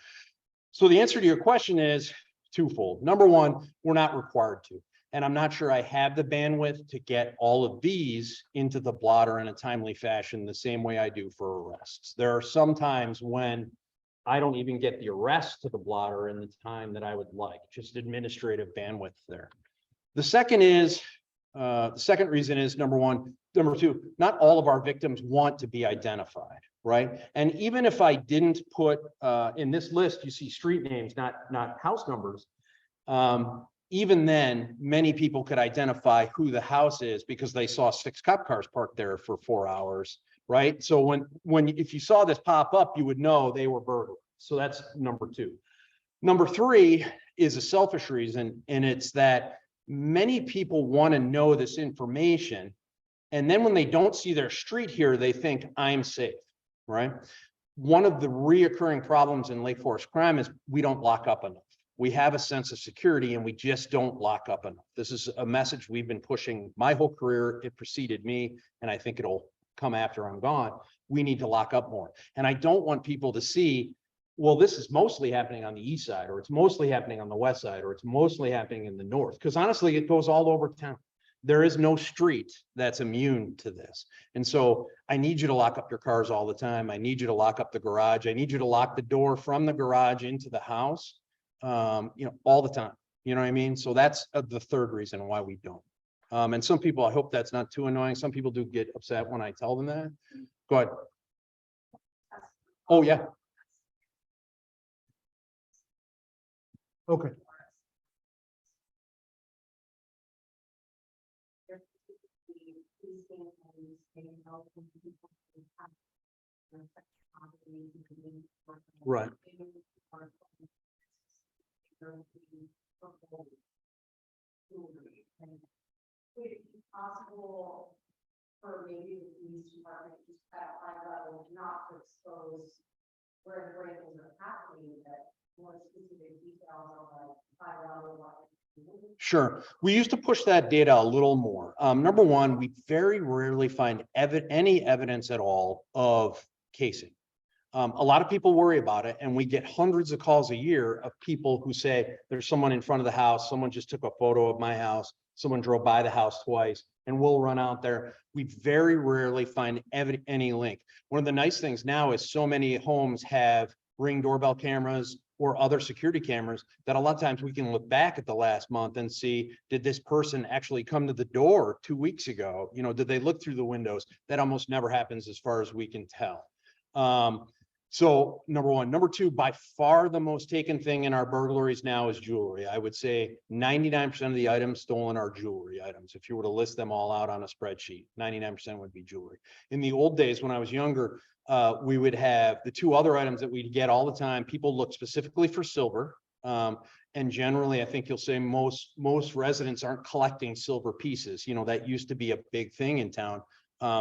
So the answer to your question is twofold. #1, we're not required to. And I'm not sure I have the bandwidth to get all of these into the blotter in a timely fashion, the same way I do for arrests. There are some times when I don't even get the arrest to the blotter in the time that I would like, just administrative bandwidth there. The second reason is #2, not all of our victims want to be identified, right? And even if I didn't put in this list, you see street names, not house numbers. Even then, many people could identify who the house is because they saw 6 cop cars parked there for 4 hours, right? So if you saw this pop up, you would know they were burglars. So that's #2. #3 is a selfish reason, and it's that many people want to know this information. And then when they don't see their street here, they think I'm safe, right? One of the reoccurring problems in Lake Forest crime is we don't lock up enough. We have a sense of security and we just don't lock up enough. This is a message we've been pushing my whole career. It preceded me, and I think it'll come after I'm gone. We need to lock up more. And I don't want people to see, well, this is mostly happening on the east side, or it's mostly happening on the west side, or it's mostly happening in the north. Because honestly, it goes all over town. There is no street that's immune to this. And so I need you to lock up your cars all the time. I need you to lock up the garage. I need you to lock the door from the garage into the house. All the time, you know what I mean? So that's the third reason why we don't. And some people, I hope that's not too annoying. Some people do get upset when I tell them that. Go ahead. Oh, yeah. Okay. Right. Would it be possible for maybe the police department just at a high level not to expose where the break-ins are happening, that more specific details on the high level? Sure. We used to push that data a little more. #1, we very rarely find any evidence at all of casing. A lot of people worry about it, and we get hundreds of calls a year of people who say there's someone in front of the house, someone just took a photo of my house, someone drove by the house twice, and we'll run out there. We very rarely find any link. One of the nice things now is so many homes have Ring doorbell cameras or other security cameras that a lot of times we can look back at the last month and see, did this person actually come to the door 2 weeks ago? Did they look through the windows? That almost never happens as far as we can tell. So #1. #2, by far the most taken thing in our burglaries now is jewelry. I would say 99% of the items stolen are jewelry items. If you were to list them all out on a spreadsheet, 99% would be jewelry. In the old days, when I was younger, we would have the 2 other items that we'd get all the time. People look specifically for silver. And generally, I think you'll say most residents aren't collecting silver pieces. That used to be a big thing in town.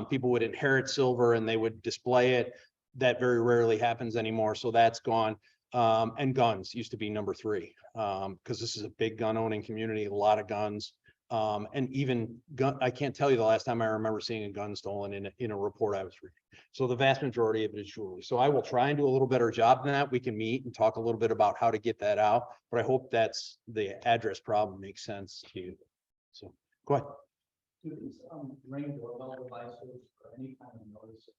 People would inherit silver and they would display it. That very rarely happens anymore. So that's gone. And guns used to be #3, because this is a big gun owning community, a lot of guns. And even I can't tell you the last time I remember seeing a gun stolen in a report I was reading. So the vast majority of it is jewelry. So I will try and do a little better job than that. We can meet and talk a little bit about how to get that out, but I hope that's the address problem makes sense to you. So go ahead. Do these Ring doorbell devices or any kind of notice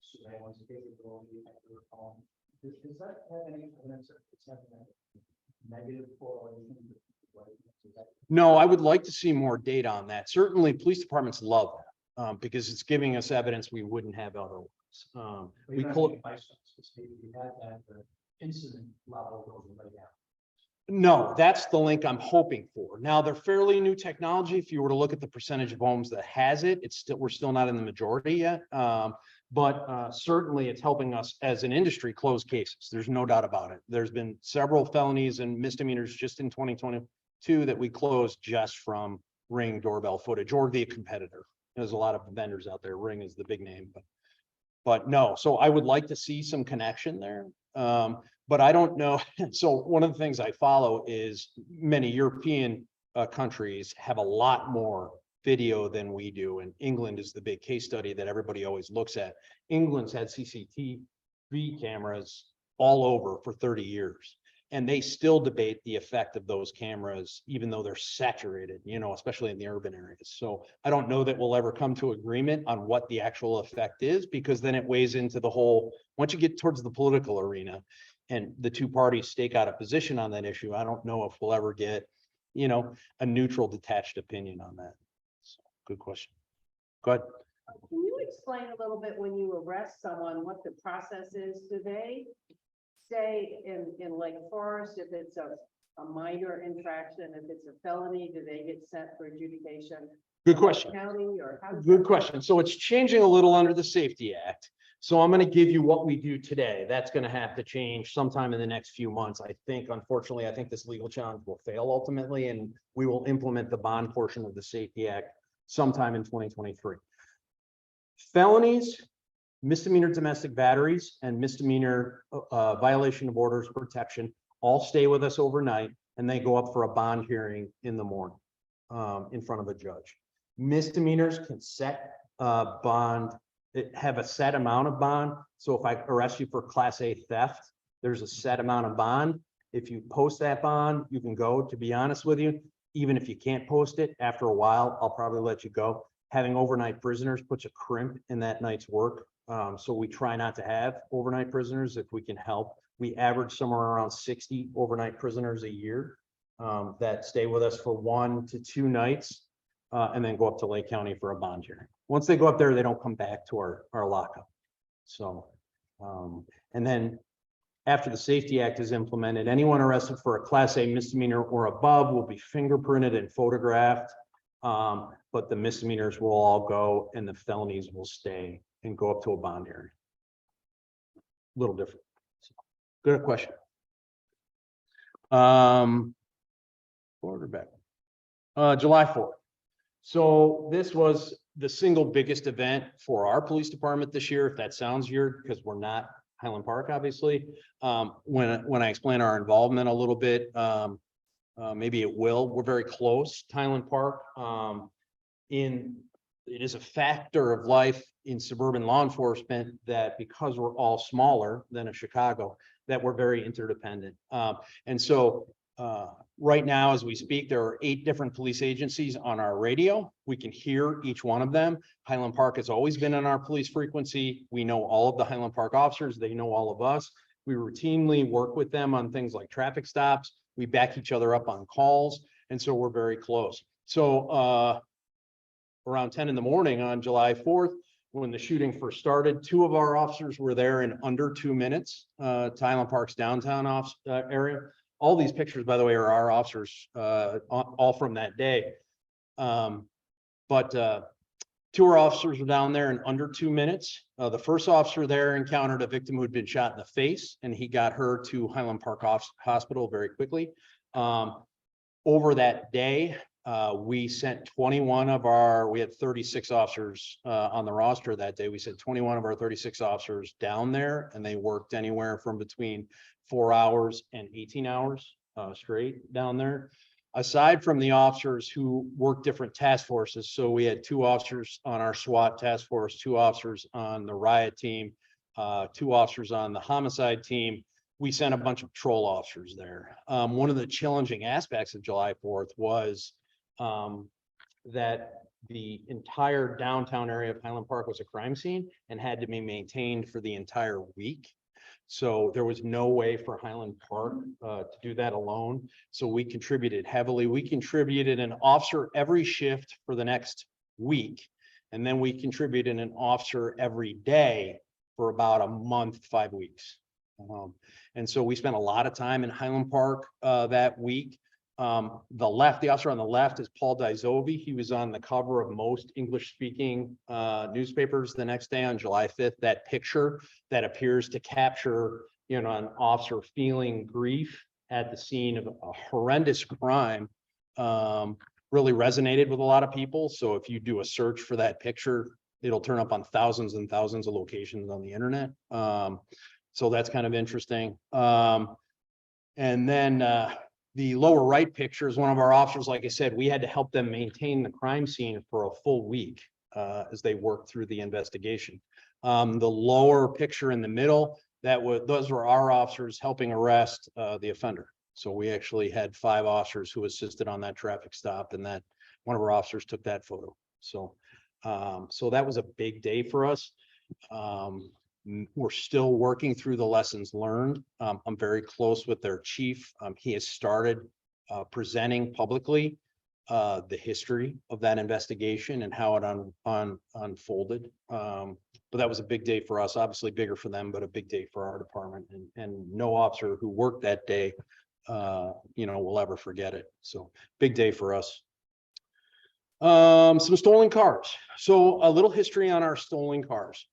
surveillance capability at your home Does that have any evidence that it's having a negative correlation? No, I would like to see more data on that. Certainly, police departments love that, because it's giving us evidence we wouldn't have otherwise. We call incident level goes way down. No, that's the link I'm hoping for. Now, they're fairly new technology. If you were to look at the percentage of homes that has it, we're still not in the majority yet. But certainly it's helping us as an industry close cases. There's no doubt about it. There's been several felonies and misdemeanors just in 2022 that we closed just from Ring doorbell footage or the competitor. There's a lot of vendors out there. Ring is the big name, but no. So I would like to see some connection there. But I don't know. So one of the things I follow is many European countries have a lot more video than we do. And England is the big case study that everybody always looks at. England's had CCTV cameras all over for 30 years. And they still debate the effect of those cameras, even though they're saturated, especially in the urban areas. So I don't know that we'll ever come to agreement on what the actual effect is, because then it weighs into the whole, once you get towards the political arena and the two parties stake out a position on that issue, I don't know if we'll ever get, a neutral, detached opinion on that. So, good question. Go ahead. Can you explain a little bit when you arrest someone, what the process is? Do they say in Lake Forest, if it's a minor infraction, if it's a felony, do they get sent for adjudication? Good question. County or how? Good question. So it's changing a little under the Safety Act. So I'm going to give you what we do today. That's going to have to change sometime in the next few months. I think, unfortunately, this legal challenge will fail ultimately, and we will implement the bond portion of the Safety Act sometime in 2023. Felonies, misdemeanor domestic batteries, and misdemeanor violation of orders of protection all stay with us overnight, and they go up for a bond hearing in the morning in front of a judge. Misdemeanors can set bond, have a set amount of bond. So if I arrest you for Class A theft, there's a set amount of bond. If you post that bond, you can go. To be honest with you, even if you can't post it, after a while, I'll probably let you go. Having overnight prisoners puts a crimp in that night's work. So we try not to have overnight prisoners if we can help. We average somewhere around 60 overnight prisoners a year that stay with us for 1 to 2 nights and then go up to Lake County for a bond hearing. Once they go up there, they don't come back to our lockup. So, and then after the Safety Act is implemented, anyone arrested for a Class A misdemeanor or above will be fingerprinted and photographed. But the misdemeanors will all go and the felonies will stay and go up to a bond hearing. A little different. So, good question. Quarterback. July 4th. So this was the single biggest event for our police department this year, if that sounds weird, because we're not Highland Park, obviously. When I explain our involvement a little bit, maybe it will. We're very close to Highland Park. It is a factor of life in suburban law enforcement that because we're all smaller than a Chicago, that we're very interdependent. And so right now, as we speak, there are 8 different police agencies on our radio. We can hear each one of them. Highland Park has always been on our police frequency. We know all of the Highland Park officers. They know all of us. We routinely work with them on things like traffic stops. We back each other up on calls. And so we're very close. So around 10 in the morning on July 4th, when the shooting first started, 2 of our officers were there in under 2 minutes to Highland Park's downtown area. All these pictures, by the way, are our officers all from that day. But 2 of our officers were down there in under 2 minutes. The first officer there encountered a victim who had been shot in the face, and he got her to Highland Park Hospital very quickly. Over that day, we sent 21 of we had 36 officers on the roster that day. We sent 21 of our 36 officers down there, and they worked anywhere from between 4 hours and 18 hours straight down there. Aside from the officers who work different task forces, so we had 2 officers on our SWAT task force, 2 officers on the riot team, 2 officers on the homicide team. We sent a bunch of patrol officers there. One of the challenging aspects of July 4th was that the entire downtown area of Highland Park was a crime scene and had to be maintained for the entire week. So there was no way for Highland Park to do that alone. So we contributed heavily. We contributed an officer every shift for the next week. And then we contributed an officer every day for about a month, 5 weeks. And so we spent a lot of time in Highland Park that week. The officer on the left is Paul Dizovi. He was on the cover of most English-speaking newspapers the next day on July 5th. That picture that appears to capture, an officer feeling grief at the scene of a horrendous crime really resonated with a lot of people. So if you do a search for that picture, it'll turn up on thousands and thousands of locations on the internet. So that's kind of interesting. And then the lower right picture is one of our officers. Like I said, we had to help them maintain the crime scene for a full week as they worked through the investigation. The lower picture in the middle, those were our officers helping arrest the offender. So we actually had 5 officers who assisted on that traffic stop, and that one of our officers took that photo. So that was a big day for us. We're still working through the lessons learned. I'm very close with their chief. He has started presenting publicly the history of that investigation and how it unfolded. But that was a big day for us, obviously bigger for them, but a big day for our department. And no officer who worked that day, will ever forget it. So big day for us. Some stolen cars. So a little history on our stolen cars.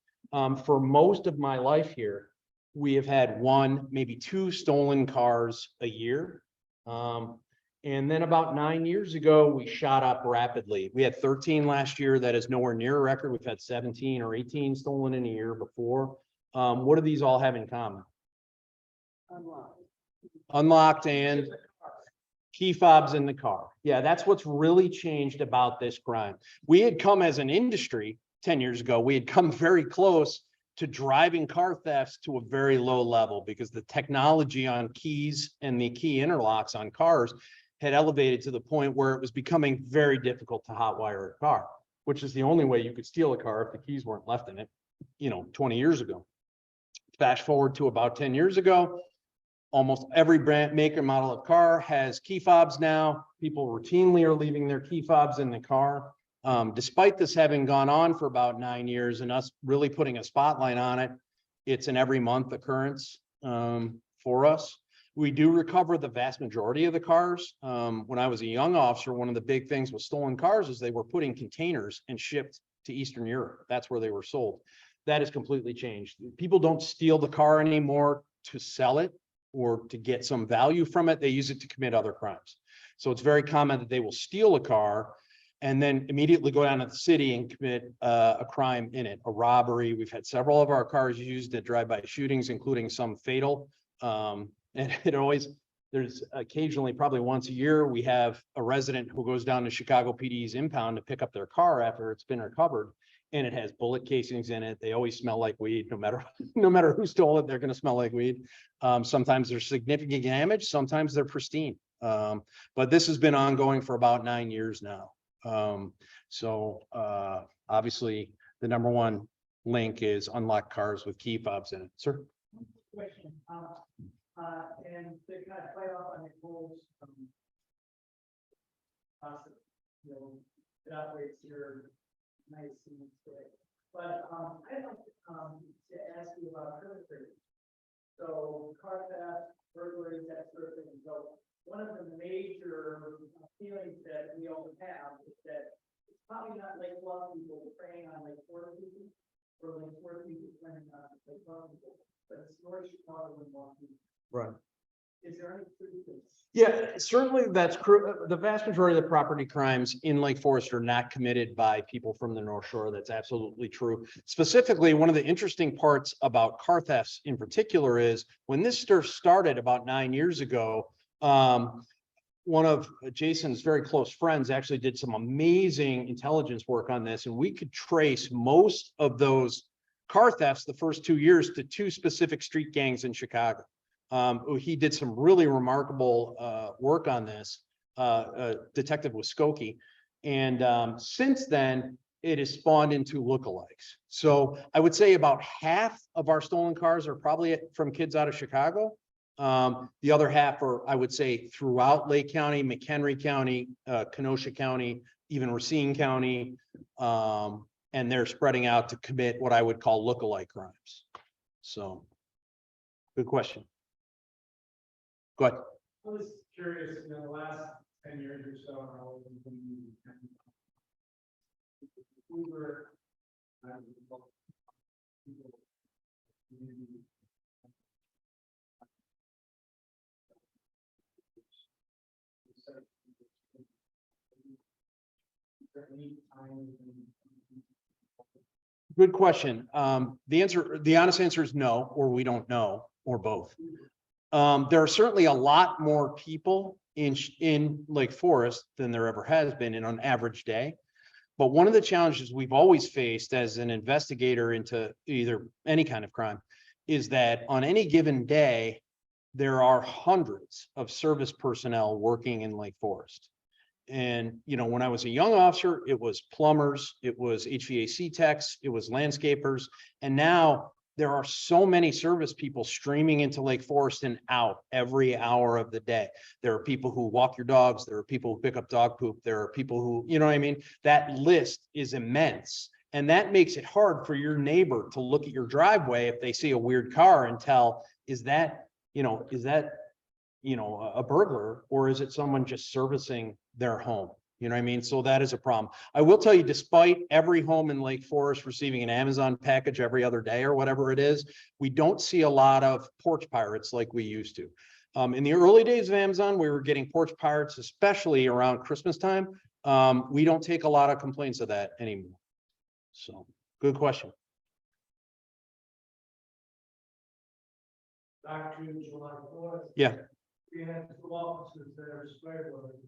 For most of my life here, we have had 1, maybe 2 stolen cars a year. And then about 9 years ago, we shot up rapidly. We had 13 last year. That is nowhere near a record. We've had 17 or 18 stolen in a year before. What do these all have in common? Unlocked and key fobs in the car. Yeah, that's what's really changed about this crime. We had come as an industry 10 years ago, we had come very close to driving car thefts to a very low level because the technology on keys and the key interlocks on cars had elevated to the point where it was becoming very difficult to hotwire a car, which is the only way you could steal a car if the keys weren't left in it, 20 years ago. Fast forward to about 10 years ago, almost every brand, make, and model of car has key fobs now. People routinely are leaving their key fobs in the car. Despite this having gone on for about 9 years and us really putting a spotlight on it, it's an every month occurrence for us. We do recover the vast majority of the cars. When I was a young officer, one of the big things with stolen cars is they were put in containers and shipped to Eastern Europe. That's where they were sold. That has completely changed. People don't steal the car anymore to sell it or to get some value from it. They use it to commit other crimes. So it's very common that they will steal a car and then immediately go down to the city and commit a crime in it, a robbery. We've had several of our cars used at drive-by shootings, including some fatal. And there's occasionally, probably once a year, we have a resident who goes down to Chicago PD's impound to pick up their car after it's been recovered, and it has bullet casings in it. They always smell like weed, no matter who stole it, they're going to smell like weed. Sometimes there's significant damage, sometimes they're pristine. But this has been ongoing for about 9 years now. Obviously the number one link is unlocked cars with key fobs in it. Sir? Question, and to kind of fight off on the goals, it operates here nice and quick. But I'd like to ask you about burglaries. So car theft, burglaries, that sort of thing. So one of the major feelings that we all have is that it's probably not like Law people preying on like poor people or like poor people preying on like Law people, but it's North Chicago and Law people. Right. Is there any truth to this? Yeah, certainly that's true. The vast majority of the property crimes in Lake Forest are not committed by people from the North Shore. That's absolutely true. Specifically, one of the interesting parts about car thefts in particular is when this stuff started about 9 years ago, one of Jason's very close friends actually did some amazing intelligence work on this, and we could trace most of those car thefts the first 2 years to 2 specific street gangs in Chicago. He did some really remarkable work on this, Detective Muskoke. And since then, it has spawned into lookalikes. So I would say about half of our stolen cars are probably from kids out of Chicago. The other half are, I would say, throughout Lake County, McHenry County, Kenosha County, even Racine County. And they're spreading out to commit what I would call lookalike crimes. So, good question. Go ahead. I was curious, in the last 10 years or so, how Uber. Good question. The honest answer is no, or we don't know, or both. There are certainly a lot more people in Lake Forest than there ever has been in an average day. But one of the challenges we've always faced as an investigator into either any kind of crime is that on any given day, there are hundreds of service personnel working in Lake Forest. And, you know, when I was a young officer, it was plumbers, it was HVAC techs, it was landscapers. And now there are so many service people streaming into Lake Forest and out every hour of the day. There are people who walk your dogs. There are people who pick up dog poop. There are people who, you know what I mean? That list is immense. And that makes it hard for your neighbor to look at your driveway if they see a weird car and tell, is that a burglar, or is it someone just servicing their home? You know what I mean? So that is a problem. I will tell you, despite every home in Lake Forest receiving an Amazon package every other day or whatever it is, we don't see a lot of porch pirates like we used to. In the early days of Amazon, we were getting porch pirates, especially around Christmas time. We don't take a lot of complaints of that anymore. So, good question. Back to July 4th. Yeah. We had 2 officers that are square loaded.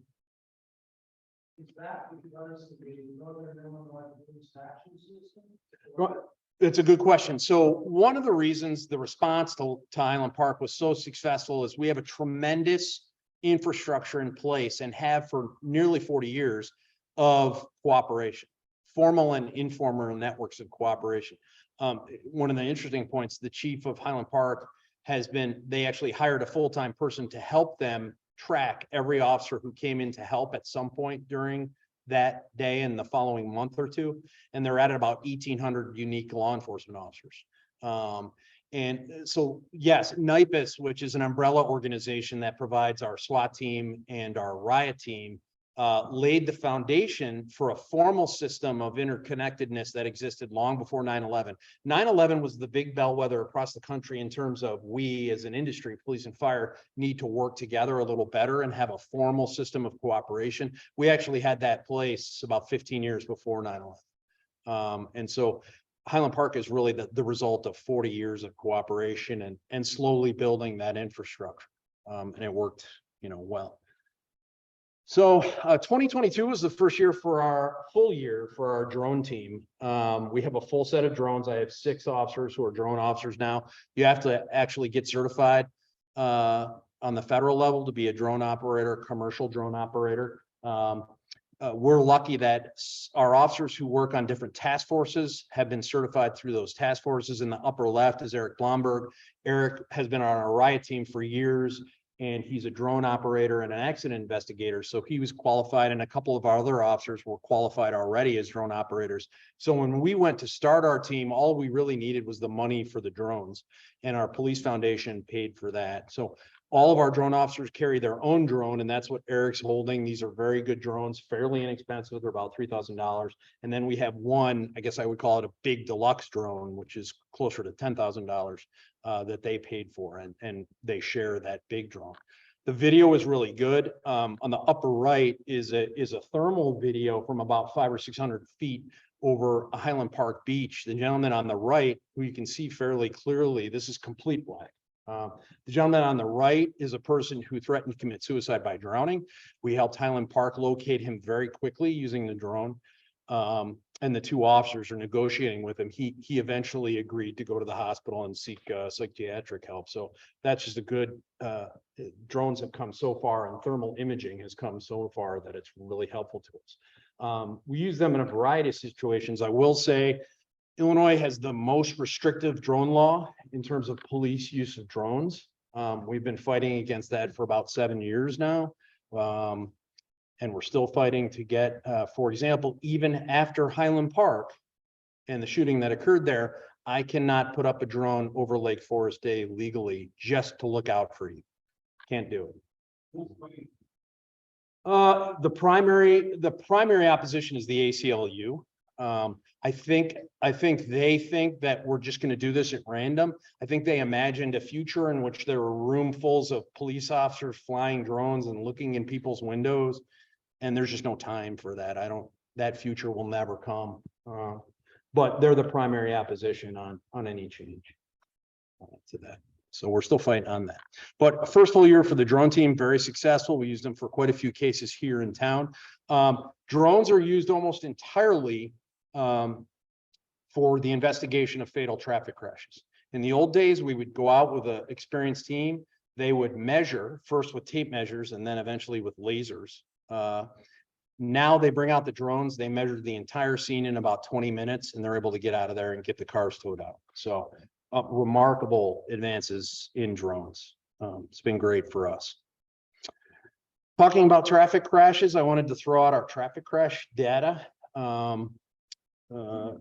Is that because of the Northern Illinois police action system? It's a good question. So one of the reasons the response to Highland Park was so successful is we have a tremendous infrastructure in place and have for nearly 40 years of cooperation, formal and informal networks of cooperation. One of the interesting points, the chief of Highland Park they actually hired a full-time person to help them track every officer who came in to help at some point during that day and the following month or two. And they're at about 1,800 unique law enforcement officers. And so, yes, NIPUS, which is an umbrella organization that provides our SWAT team and our riot team, laid the foundation for a formal system of interconnectedness that existed long before 9/11. 9/11 was the big bellwether across the country in terms of we as an industry, police and fire, need to work together a little better and have a formal system of cooperation. We actually had that place about 15 years before 9/11. And so Highland Park is really the result of 40 years of cooperation and slowly building that infrastructure. And it worked, well. So 2022 was the first year for our full year for our drone team. We have a full set of drones. I have 6 officers who are drone officers now. You have to actually get certified on the federal level to be a drone operator, commercial drone operator. We're lucky that our officers who work on different task forces have been certified through those task forces. In the upper left is Eric Blomberg. Eric has been on our riot team for years, and he's a drone operator and an accident investigator. So he was qualified, and a couple of our other officers were qualified already as drone operators. So when we went to start our team, all we really needed was the money for the drones, and our police foundation paid for that. So all of our drone officers carry their own drone, and that's what Eric's holding. These are very good drones, fairly inexpensive. They're about $3,000. And then we have one, I guess I would call it a big deluxe drone, which is closer to $10,000 that they paid for, and they share that big drone. The video is really good. On the upper right is a thermal video from about 500 or 600 feet over a Highland Park beach. The gentleman on the right, who you can see fairly clearly, this is complete black. The gentleman on the right is a person who threatened to commit suicide by drowning. We helped Highland Park locate him very quickly using the drone. And the 2 officers are negotiating with him. He eventually agreed to go to the hospital and seek psychiatric help. So that's just a good, drones have come so far, and thermal imaging has come so far that it's really helpful to us. We use them in a variety of situations. I will say Illinois has the most restrictive drone law in terms of police use of drones. We've been fighting against that for about 7 years now. And we're still fighting to get, for example, even after Highland Park and the shooting that occurred there, I cannot put up a drone over Lake Forest Day legally just to look out for you. Can't do it. The primary opposition is the ACLU. I think they think that we're just going to do this at random. I think they imagined a future in which there were roomfuls of police officers flying drones and looking in people's windows. And there's just no time for that. That future will never come. But they're the primary opposition on any change to that. So we're still fighting on that. But first full year for the drone team, very successful. We used them for quite a few cases here in town. Drones are used almost entirely for the investigation of fatal traffic crashes. In the old days, we would go out with an experienced team. They would measure first with tape measures and then eventually with lasers. Now they bring out the drones, they measure the entire scene in about 20 minutes and they're able to get out of there and get the cars towed out. So remarkable advances in drones. It's been great for us. Talking about traffic crashes, I wanted to throw out our traffic crash data.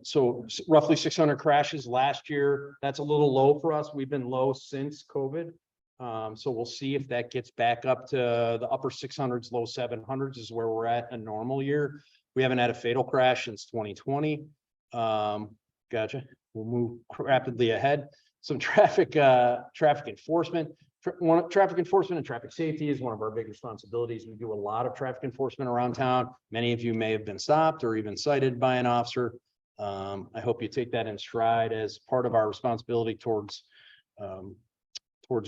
So roughly 600 crashes last year. That's a little low for us. We've been low since COVID. So we'll see if that gets back up to the upper 600s, low 700s is where we're at a normal year. We haven't had a fatal crash since 2020. Gotcha. We'll move rapidly ahead. Some traffic enforcement. Traffic enforcement and traffic safety is one of our big responsibilities. We do a lot of traffic enforcement around town. Many of you may have been stopped or even cited by an officer. I hope you take that in stride as part of our responsibility towards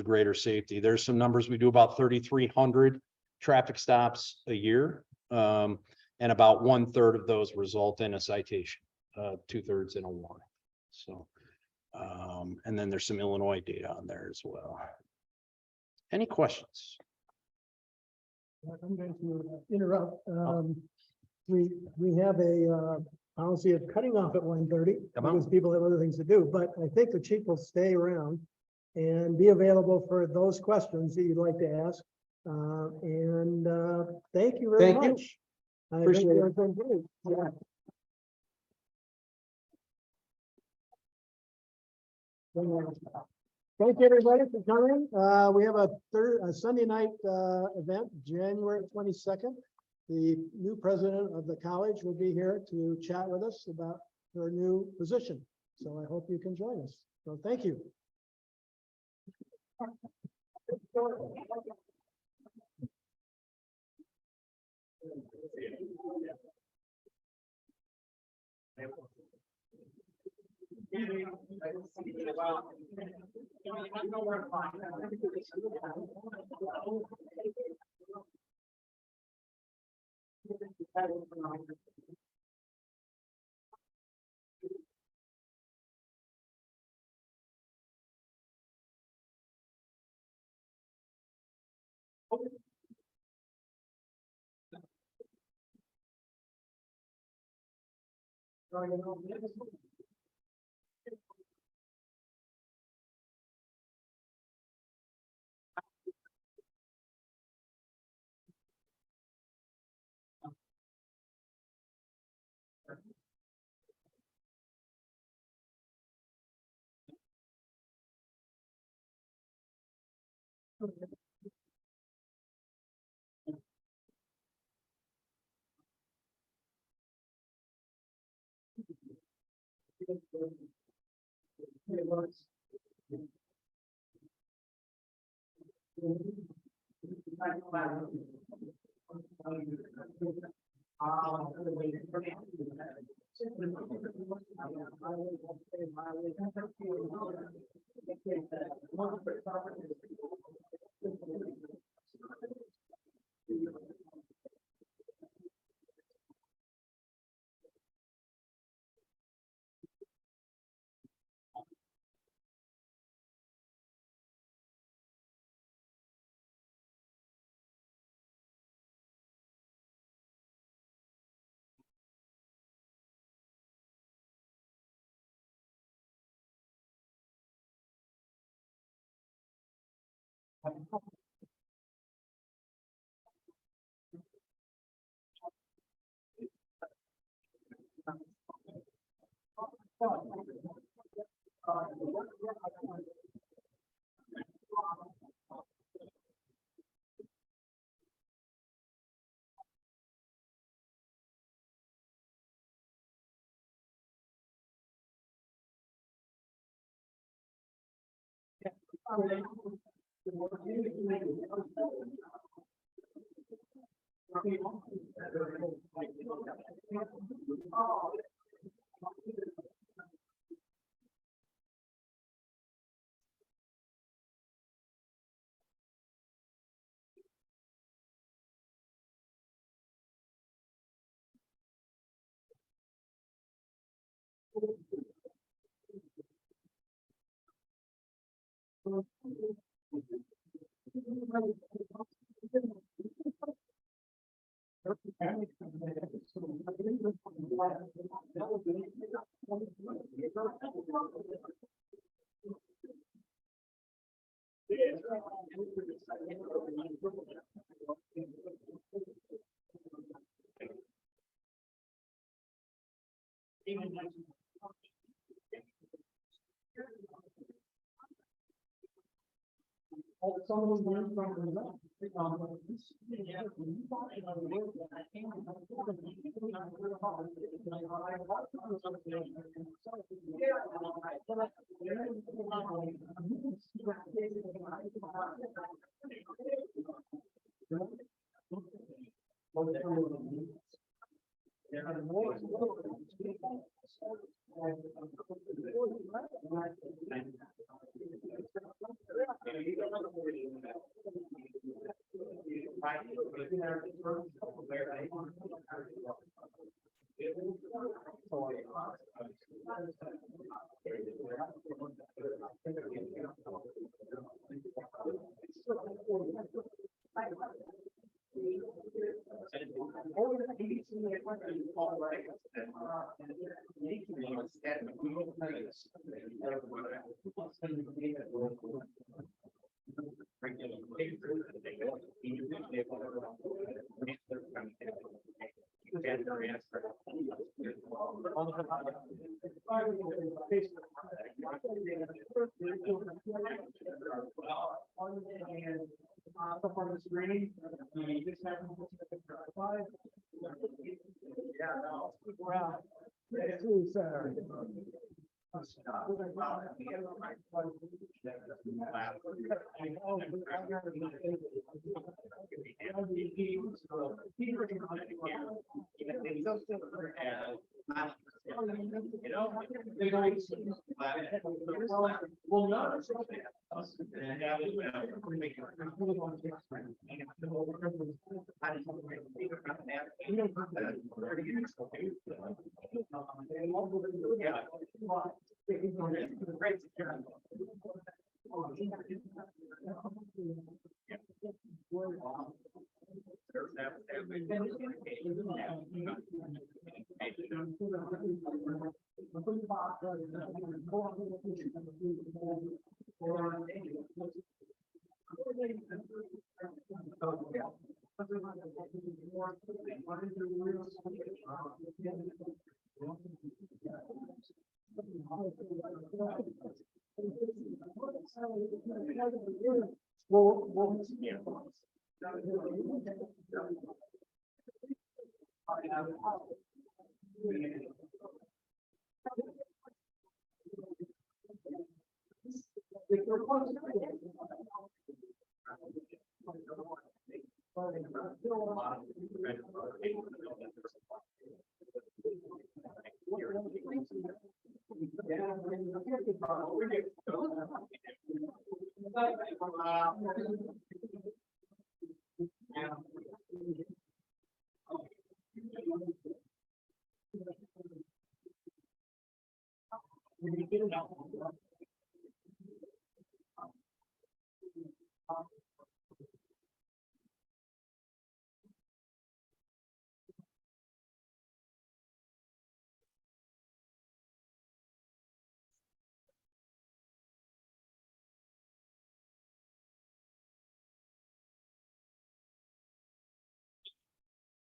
greater safety. There's some numbers. We do about 3,300 traffic stops a year. And about 1/3 of those result in a citation, 2/3 in a warning. So, and then there's some Illinois data on there as well. Any questions? I'm going to interrupt. We have a policy of cutting off at 1:30 Come on. because people have other things to do, but I think the chief will stay around and be available for those questions that you'd like to ask. Thank you very Thank you. much. I think Appreciate it. you're doing great. Yeah. Thank you, everybody, for coming. We have a Sunday night event, January 22nd. The new president of the college will be here to chat with us about her new position. So I hope you can join us. So thank you.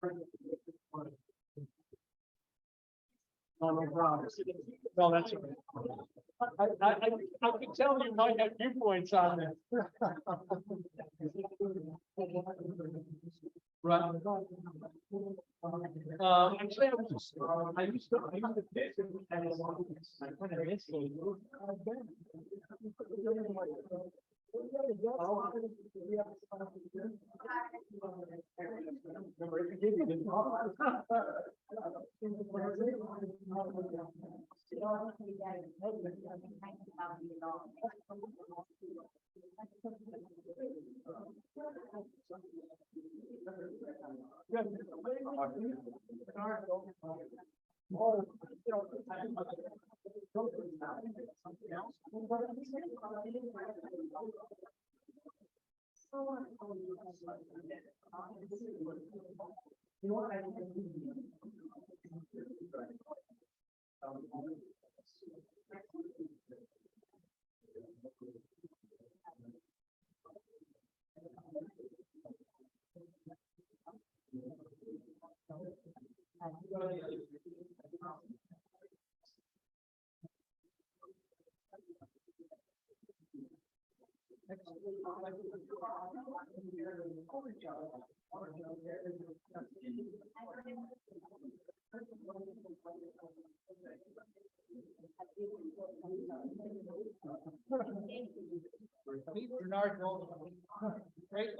No problem. No, that's. I could tell you might have viewpoints on this. Right. Actually, I used to pitch and I went to this game. Bernard, great.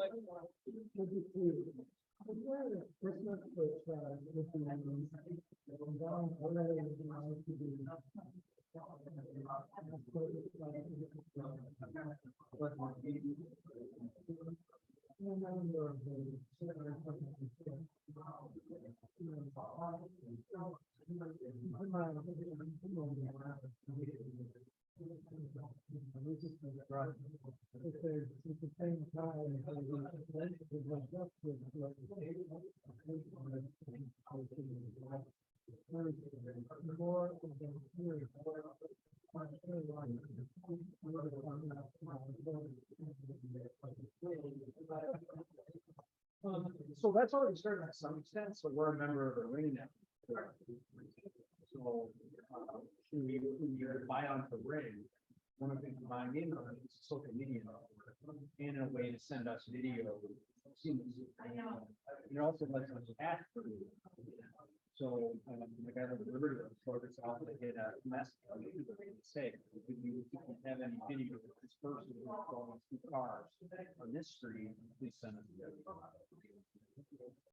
So that's already started to some extent, so we're a member of the ring now. So, when you buy on the ring, one of the things we're buying in on is social media. And a way to send us video. It also lets us ask for it. So, the guy that delivered it, so it's out, they get a message, say, if you have any video of this person who's going through cars on this street, please send it.